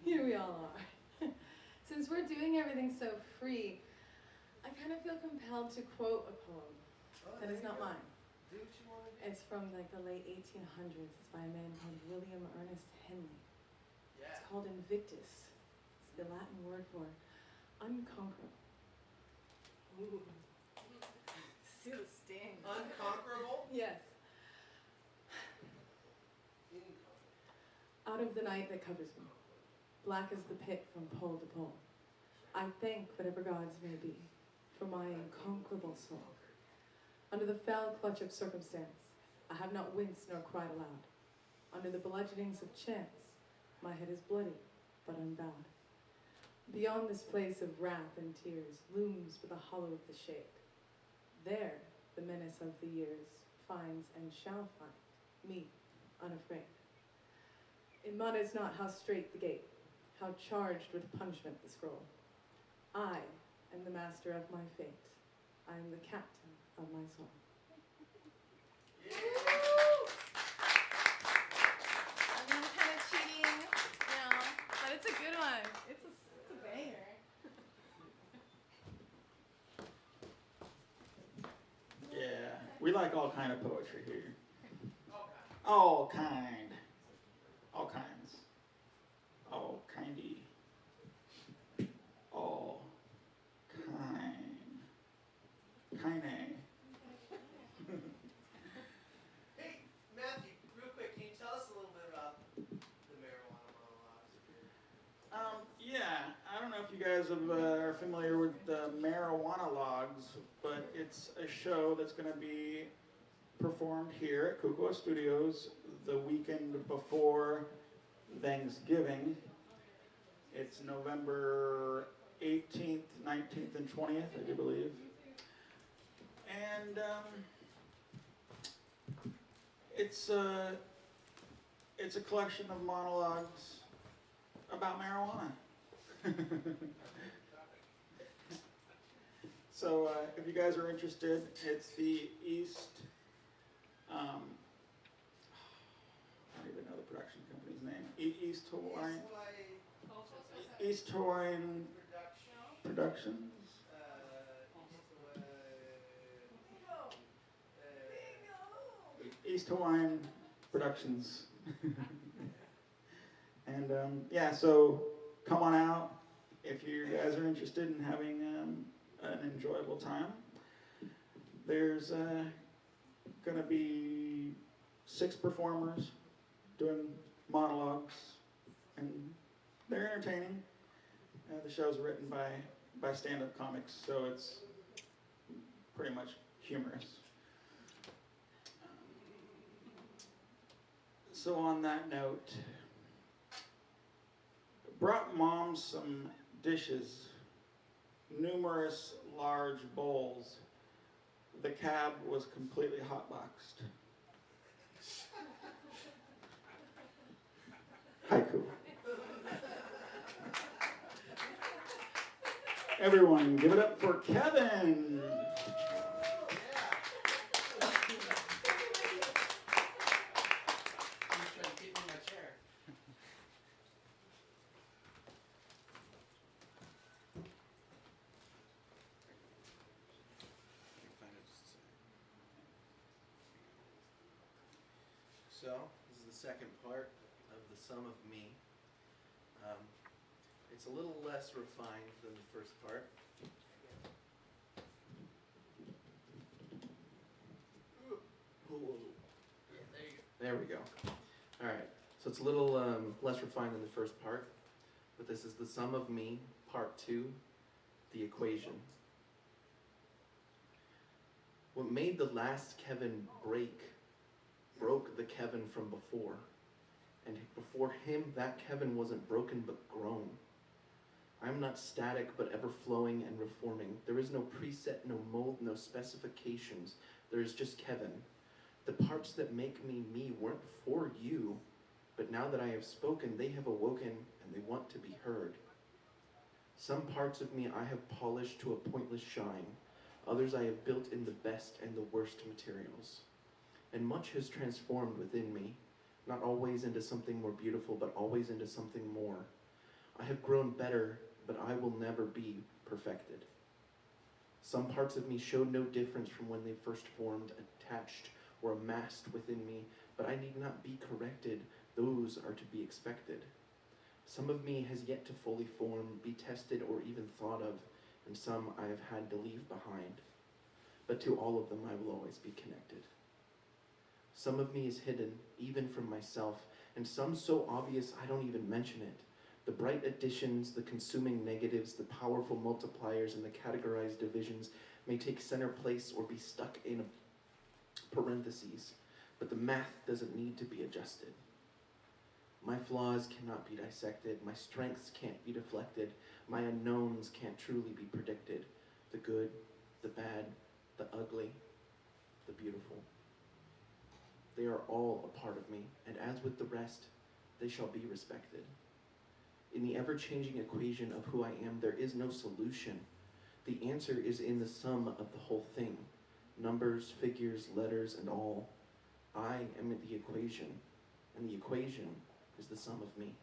Here we all are. Since we're doing everything so free, I kind of feel compelled to quote a poem that is not mine. It's from like the late 1800s. It's by a man called William Ernest Henley. It's called Invictus. It's the Latin word for unconquerable. See the sting. Unconquerable? Yes. Out of the night that covers me, black as the pit from pole to pole, I thank whatever gods may be for my unconquerable soul. Under the fell clutch of circumstance, I have not winced nor cried aloud. Under the bludgeonings of chance, my head is bloody but unbowed. Beyond this place of wrath and tears looms with the hollow of the shade. There, the menace of the years finds and shall find me unafraid. It matters not how straight the gate, how charged with punishment the scroll. I am the master of my fate. I am the captain of my soul. I'm kind of cheating, but it's a good one. It's a banger. Yeah, we like all kind of poetry here. All kind. All kinds. All kindy. All kind. Kine. Hey, Matthew, real quick, can you tell us a little bit about the marijuana monologues? Yeah, I don't know if you guys are familiar with the Marijuana Logs, but it's a show that's going to be performed here at Kukuau Studios the weekend before Thanksgiving. It's November 18th, 19th, and 20th, I do believe. And it's a collection of monologues about marijuana. So if you guys are interested, it's the I don't even know the production company's name. East Hawaiian Productions. East Hawaiian Productions. And yeah, so come on out if you guys are interested in having an enjoyable time. There's going to be 6 performers doing monologues, and they're entertaining. The show's written by stand-up comics, so it's pretty much humorous. So on that note, brought Mom some dishes, numerous large bowls. The cab was completely hotboxed. Haiku. Everyone, give it up for Kevin. So, this is the second part of the Sum of Me. It's a little less refined than the first part. There we go. All right, so it's a little less refined than the first part. but this is the sum of me, part 2, the equation. What made the last Kevin broke the Kevin from before. And before him, that Kevin wasn't broken but grown. I am not static but ever flowing and reforming. There is no preset, no mold, no specifications. There is just Kevin. The parts that make me me weren't for you, but now that I have spoken, they have awoken and they want to be heard. Some parts of me I have polished to a pointless shine. Others I have built in the best and the worst materials. And much has transformed within me, not always into something more beautiful, but always into something more. I have grown better, but I will never be perfected. Some parts of me showed no difference from when they first formed, attached, or amassed within me, but I need not be corrected. Those are to be expected. Some of me has yet to fully form, be tested, or even thought of, and some I have had to leave behind. But to all of them I will always be connected. Some of me is hidden, even from myself, and some so obvious I don't even mention it. The bright additions, the consuming negatives, the powerful multipliers, and the categorized divisions may take center place or be stuck in parentheses, but the math doesn't need to be adjusted. My flaws cannot be dissected, my strengths can't be deflected, my unknowns can't truly be predicted. The good, the bad, the ugly, the beautiful. They are all a part of me, and as with the rest, they shall be respected. In the ever-changing equation of who I am, there is no solution. The answer is in the sum of the whole thing. Numbers, figures, letters, and all. I am the equation, and the equation is the sum of me.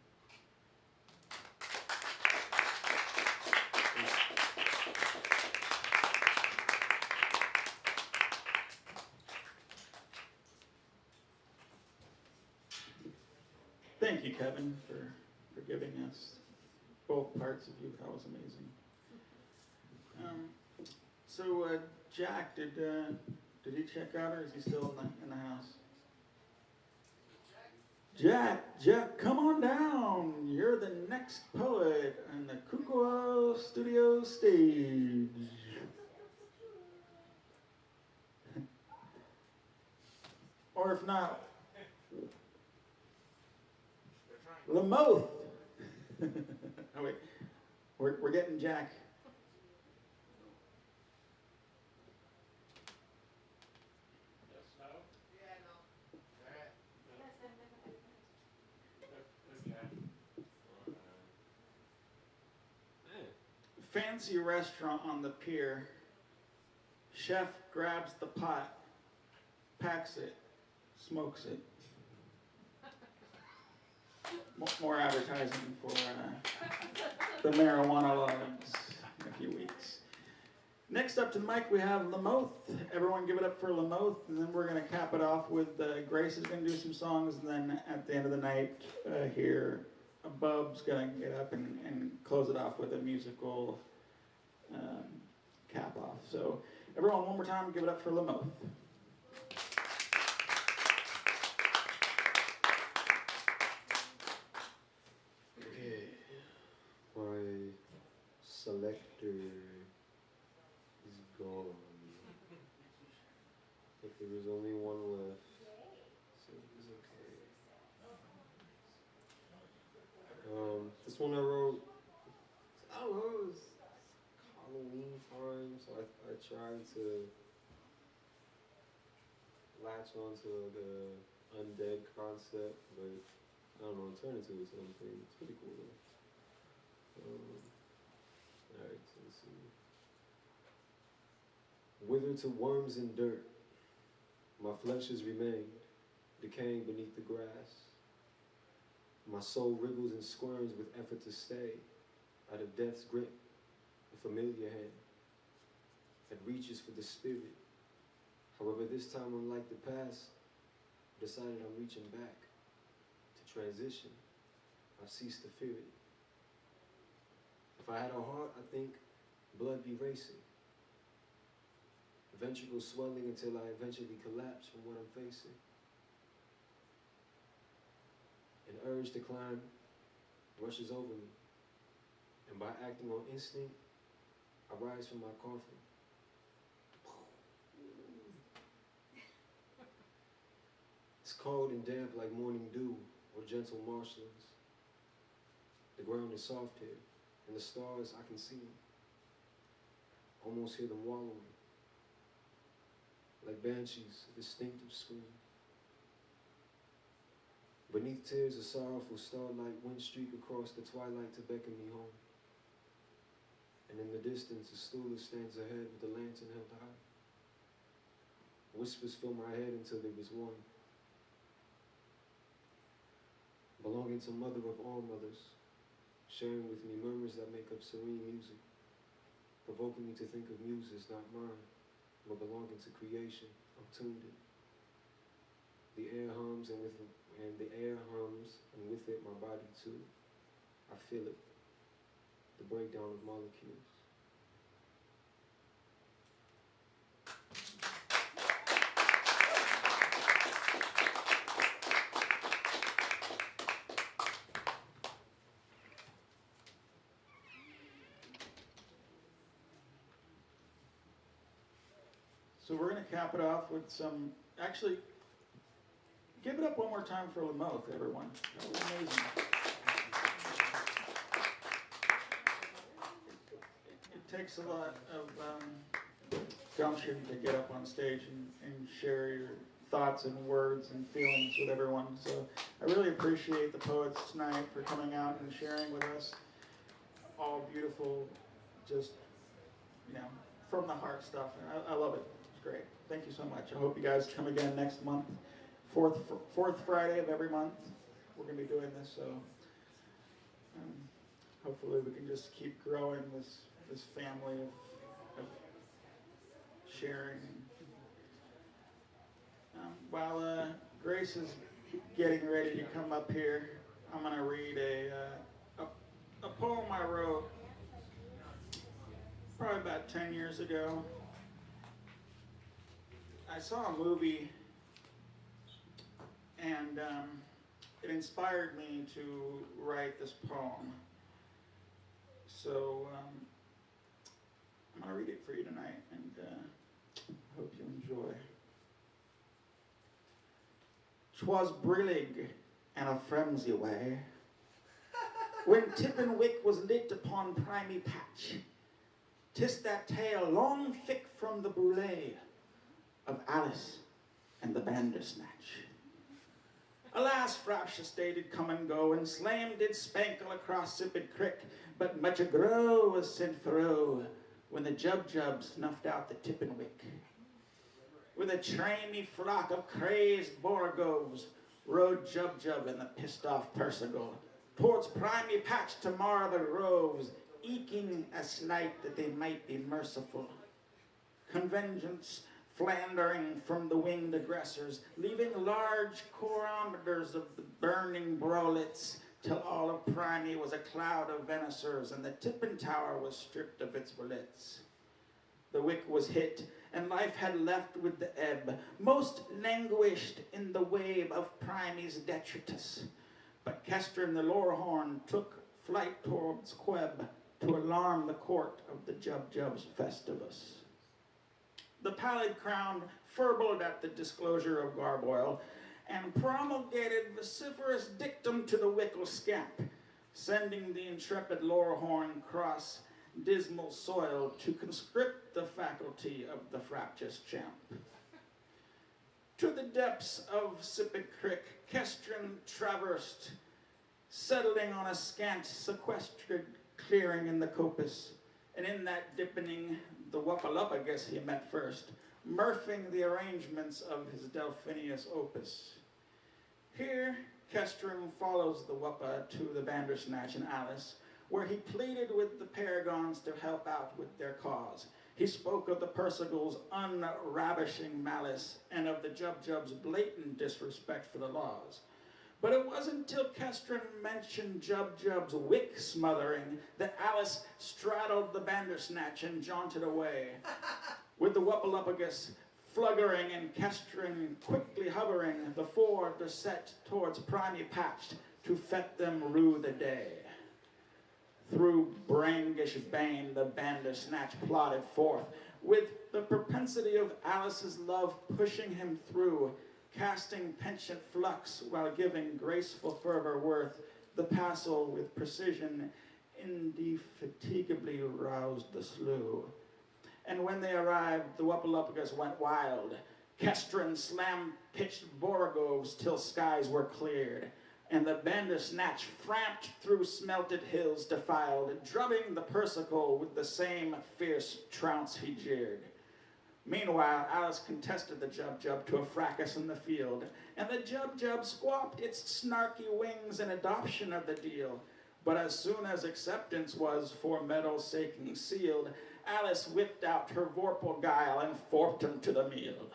Thank you, Kevin, for giving us both parts of you. That was amazing. So Jack, did he check out, or is he still in the house? Jack, come on down. You're the next poet on the Kukuau Studio stage. Or if not, Lamoth. Oh wait, we're getting Jack. Fancy restaurant on the pier. Chef grabs the pot, packs it, smokes it. More advertising for the marijuana logs in a few weeks. Next up to the mic we have Lamoth. Everyone give it up for Lamoth, and then we're going to cap it off with Grace is going to do some songs, and then at the end of the night here, Bub's going to get up and close it off with a musical cap off. So everyone, one more time, give it up for Lamoth. My selector is gone. But there was only one left, so it was okay. This one I wrote, I don't know, it was Halloween time, so I tried to latch onto the undead concept, but I don't know, turn into something. It's pretty cool though. Alright, so let's see. Withered to worms and dirt, my flesh has remained, decaying beneath the grass. My soul wriggles and squirms with effort to stay out of death's grip, a familiar hand that reaches for the spirit. However, this time, unlike the past, I decided I'm reaching back to transition. I've ceased to fear it. If I had a heart, I think blood be racing. Ventricles swelling until I eventually collapse from what I'm facing. An urge to climb rushes over me. And by acting on instinct, I rise from my coffin. It's cold and damp like morning dew or gentle marshlands. The ground is soft here, and the stars, I can see them. Almost hear them wallowing. Like banshees, a distinctive scream. Beneath tears, a sorrowful starlight wind streak across the twilight to beckon me home. And in the distance, a steward stands ahead with a lantern held high. Whispers fill my head until there is one. Belonging to mother of all mothers, sharing with me murmurs that make up serene music, provoking me to think of muses not mine, but belonging to creation. I'm tuned in. The air hums, and with it my body too. I feel it, the breakdown of molecules. So we're going to cap it off with some, actually, give it up one more time for Lamoth, everyone. That was amazing. It takes a lot of gumption to get up on stage and share your thoughts and words and feelings with everyone. So I really appreciate the poets tonight for coming out and sharing with us. All beautiful, just, from the heart stuff. And I love it. It's great. Thank you so much. I hope you guys come again next month. Fourth Friday of every month. We're going to be doing this, so hopefully we can just keep growing this family of sharing. While Grace is getting ready to come up here, I'm going to read a poem I wrote probably about 10 years ago. I saw a movie and it inspired me to write this poem. So I'm going to read it for you tonight, and hope you enjoy. 'Twas brillig and a frenzy way, when tippin' wick was lit upon primy patch. 'Tis that tale long thick from the brûlée of Alice and the Bandersnatch. Alas, fraptious day did come and go, and slame did spankle across Sippid Crick, but much agro was sent fro when the Jub snuffed out the tippin' wick. With a trainy flock of crazed borogoves rode Jub and the pissed-off Percival towards Primy Patch to mar the roves, eking a snipe that they might be merciful. Convengeance flandering from the winged aggressors, leaving large chronometers of the burning brolets, till all of Primy was a cloud of venissers, and the tippin' tower was stripped of its bullets. The wick was hit, and life had left with the ebb, most languished in the wave of Primy's detritus. But Kestrin the Lorehorn took flight towards Queb to alarm the court of the Jub's Festivus. The pallid crown furbled at the disclosure of Garboil, and promulgated vociferous dictum to the wickle scamp, sending the intrepid Lorehorn cross dismal soil to conscript the faculty of the fraptious champ. To the depths of Sippid Crick, Kestrin traversed, settling on a scant sequestered clearing in the coppice, and in that dippening the Wuppalupagus he met first, murphing the arrangements of his Delphinius opus. Here, Kestrin follows the Wuppa to the Bandersnatch and Alice, where he pleaded with the Paragons to help out with their cause. He spoke of the Percivals' unravishing malice and of the Jub's blatant disrespect for the laws. But it wasn't till Kestrin mentioned Jub's wick smothering that Alice straddled the Bandersnatch and jaunted away, with the Wuppalupagus fluggering and Kestrin quickly hovering, the four were set towards Primy Patch to fet them rue the day. Through braingish bane, the Bandersnatch plodded forth, with the propensity of Alice's love pushing him through, casting penchant flux while giving graceful fervor worth. The passel with precision indefatigably roused the slew. And when they arrived, the Wuppalupagus went wild. Kestrin slam-pitched borogoves till skies were cleared, and the Bandersnatch framped through smelted hills defiled, drubbing the Persicle with the same fierce trounce he jeered. Meanwhile, Alice contested the Jub-Jub to a fracas in the field, and the Jub-Jub squawked its snarky wings in adoption of the deal. But as soon as acceptance was for metal saking sealed, Alice whipped out her vorpal guile and forked him to the meal.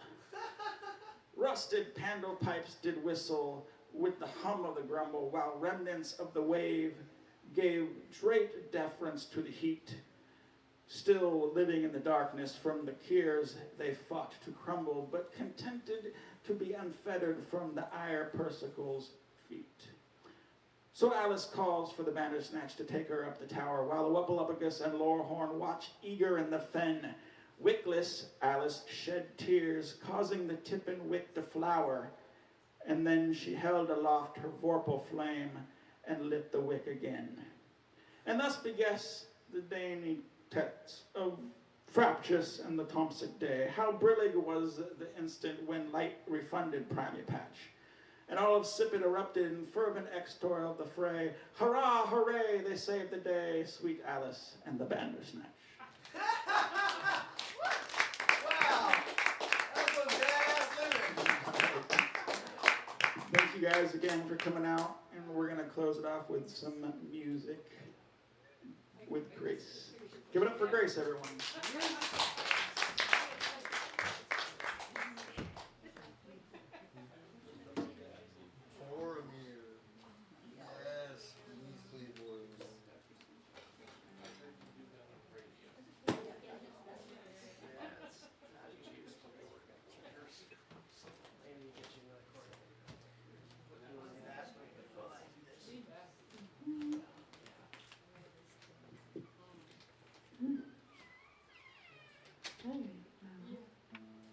Rusted pandal pipes did whistle with the hum of the grumble, while remnants of the wave gave great deference to the heat. Still living in the darkness, from the keers they fought to crumble, but contented to be unfettered from the ire Persicle's feet. So Alice calls for the Bandersnatch to take her up the tower, while the Wuppalupagus and Lorehorn watch eager in the fen. Wickless, Alice shed tears, causing the tippin wick to flower, and then she held aloft her vorpal flame and lit the wick again. And thus beguess the dainty texts of Fraptious and the Tomsic day. How brillig was the instant when light refunded Primipatch, and all of Sippet erupted in fervent extor of the fray. Hurrah, hooray, they saved the day, sweet Alice and the Bandersnatch. Wow! That's a badass living. Thank you guys again for coming out, and we're going to close it off with some music with Grace. Give it up for Grace, everyone. Yes, please, boys.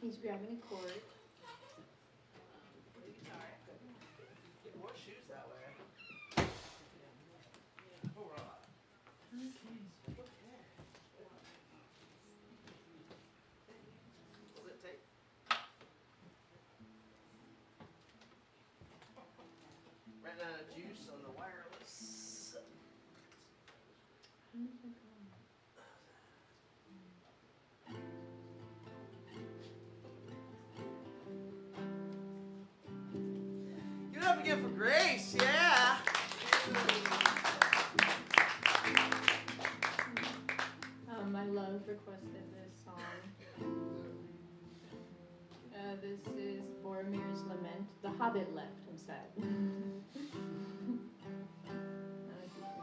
He's grabbing a cord. Get more shoes that way. Will it take? Ran out of juice on the wireless. Give it up again for Grace, yeah. My love requested this song. This is Boromir's Lament. The Hobbit left, I'm sad. If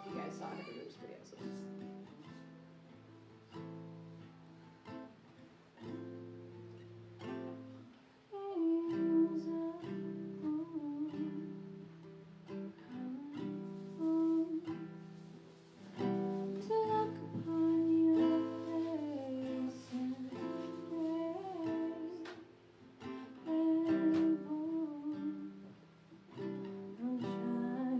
you guys saw it, it was pretty awesome. Shine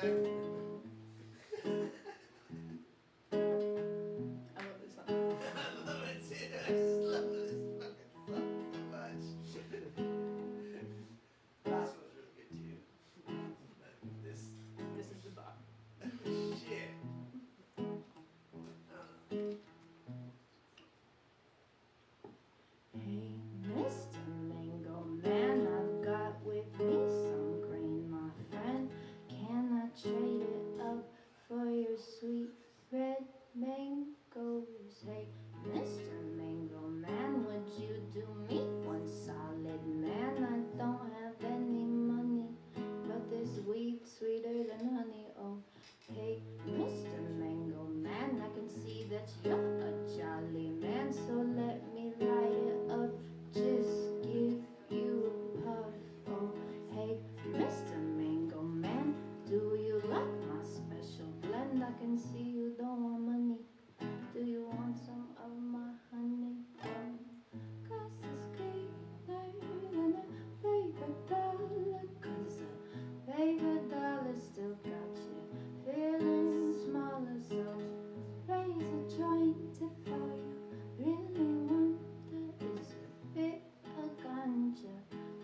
I love this song. I love it too. I just love this fucking song so much. Last one was really good too. This This is the bar. shit. Hey, Mr. Mango Man, I've got with me some grain, my friend. Can I trade it up for your sweet red mangoes? Hey, Mr. Mango Man, would you do me one solid, man? I don't have any money, but this weed sweeter than honey. Oh, hey, Mr. Mango Man, I can see that you're a jolly man, so let me light it up, just give you a puff. Oh, hey, Mr. Mango Man, do you like my special blend? I can see you don't want money. Do you want some of my honey? Grass is greener than a paper dollar, 'cause a paper dollar still got you feeling smaller. So raise a joint if all you really want is a bit of ganja,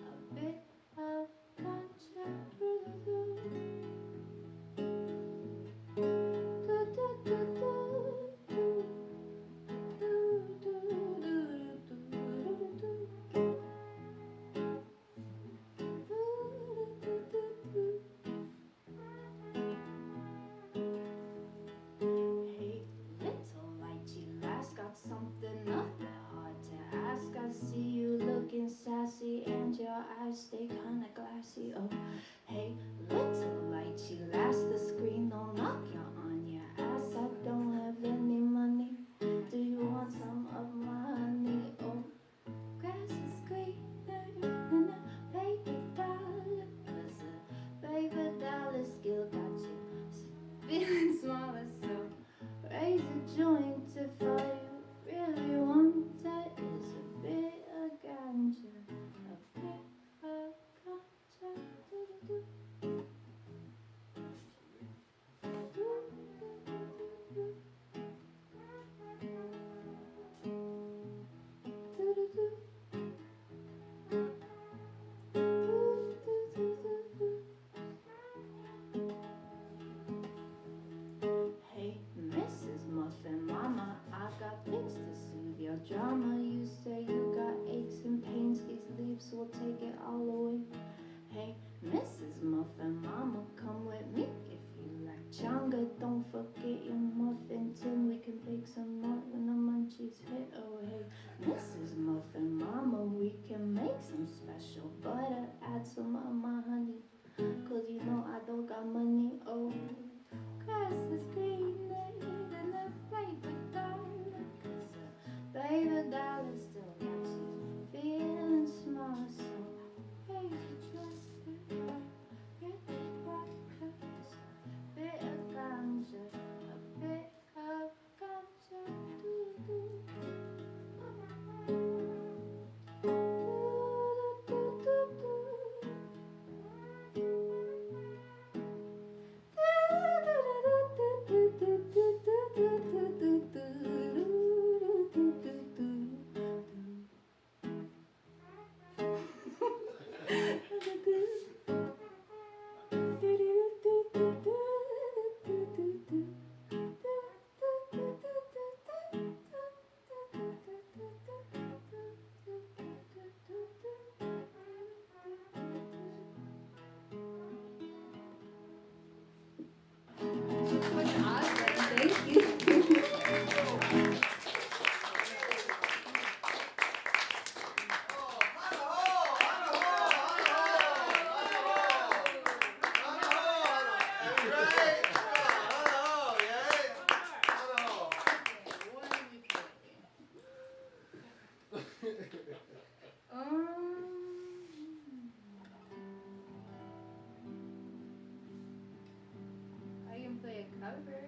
a bit of ganja. Hey, little lychee lass, got something a bit hard to ask. I see you looking sassy and your eyes stay kinda glassy. Oh, hey, little lychee lass, the screen don't knock you on your ass. I don't have any money. Do you want some of my honey? Oh, grass is greener than a paper dollar, 'cause a paper dollar still got you feeling smaller. So raise a joint if all you really want is a bit of ganja, a bit of ganja. Do-do-do. Do-do-do-do. Do-do-do. Do-do-do-do. Hey, Mrs. Muffin Mama, I got things to soothe your drama. You say you got aches and pains, these leaves will take it all away. Hey, Mrs. Muffin Mama, come with me if you like chonga. Don't forget your muffin tin, we can bake some more when the munchies hit. Oh, hey, Mrs. Muffin Mama, we can make some special butter. Add some of my honey, 'cause you know I don't got money. Oh, grass is greener than a paper dollar, 'cause a paper dollar still got you feeling small. So raise your trust if I get the podcast. Bit of ganja, a bit of ganja. Do-do-do. I can play a cover.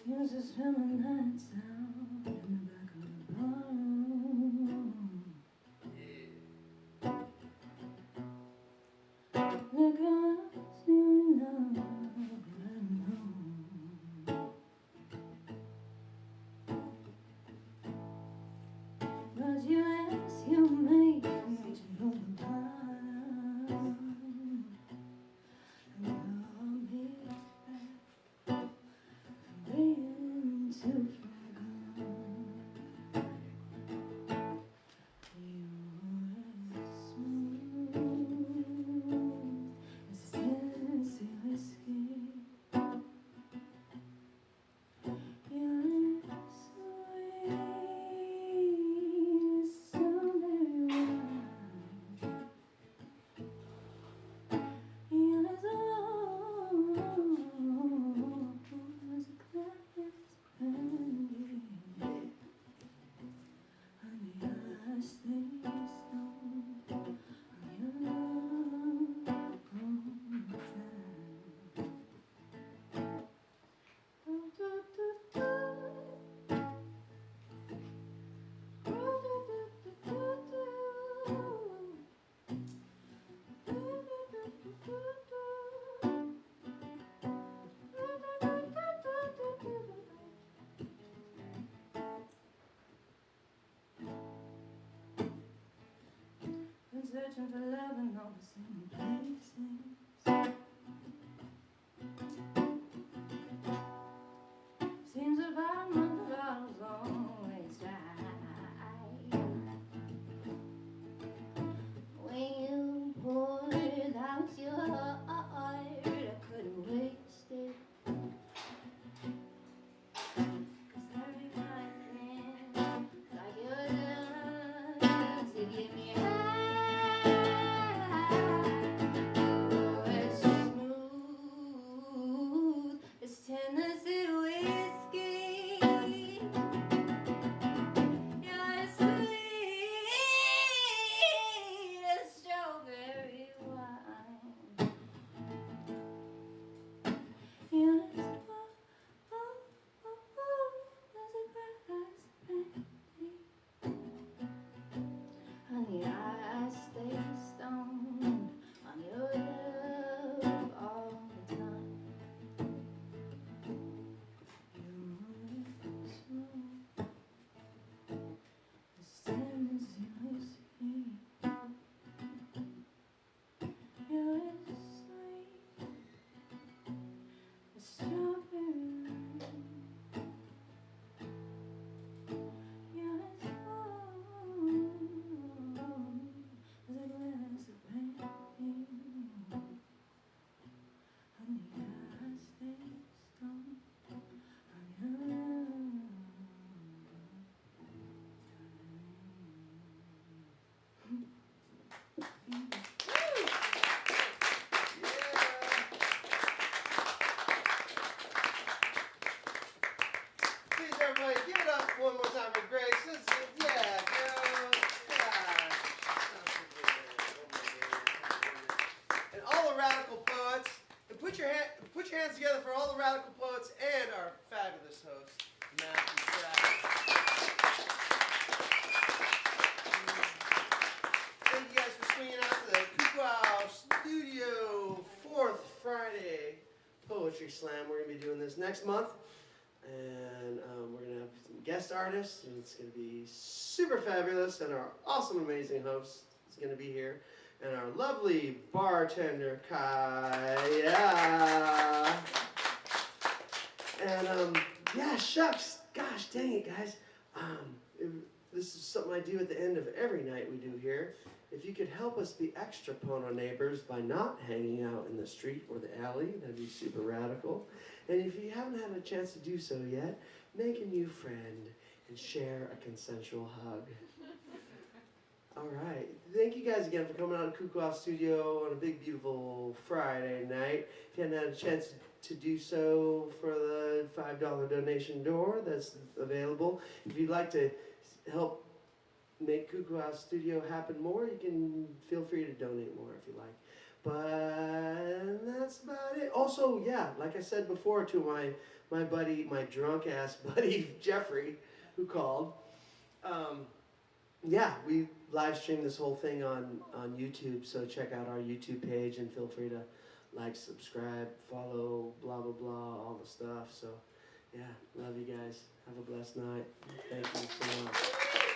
Used to spend my nights out in the back of the barroom. Liquor was the only love that I know. But you ask, you make me to know the bottom. And call me back from being too far gone. You were smooth as Tennessee whiskey. You're sweet as strawberry wine. You're as old as a glass brandy. Honey, I stay stoned on your love all the time. Been searching for love in all the same places. Seems about a month the bottle's always dry. When you poured out your heart, I couldn't waste it. 'Cause every night then, like your love to get me high. Oh, it's smooth as Tennessee whiskey. You're as sweet as strawberry wine. You're as old as a glass brandy. Honey, I stay stoned on your love all the time. You're smooth as Tennessee whiskey. You're as sweet as strawberry wine. You're as old as a glass of brandy. Honey, I stay stoned on your love. Please, everybody, give it up one more time for Grace. Yeah, girl. And all the radical poets. And put your hands together for all the radical poets and our fabulous host, Matthew Stratton. Thank you guys for swinging out to the Kukuau Studio 4th Friday Poetry Slam. We're going to be doing this next month. And we're going to have some guest artists, and it's going to be super fabulous, and our awesome, amazing host is going to be here, and our lovely bartender, Kaya. And, yeah, shucks, gosh, dang it, guys. This is something I do at the end of every night we do here. If you could help us be extra Pono neighbors by not hanging out in the street or the alley, that'd be super radical. And if you haven't had a chance to do so yet, make a new friend and share a consensual hug. All right. Thank you guys again for coming out to Kukuau Studio on a big, beautiful Friday night. If you haven't had a chance to do so for the $5 donation door that's available, if you'd like to help make Kukuau Studio happen more, you can feel free to donate more if you like. But that's about it. Also, yeah, like I said before to my buddy, my drunk ass buddy Jeffrey, who called. Yeah, we live stream this whole thing on YouTube, so check out our YouTube page and feel free to like, subscribe, follow, blah blah blah, all the stuff. So yeah, love you guys. Have a blessed night. Thank you so much.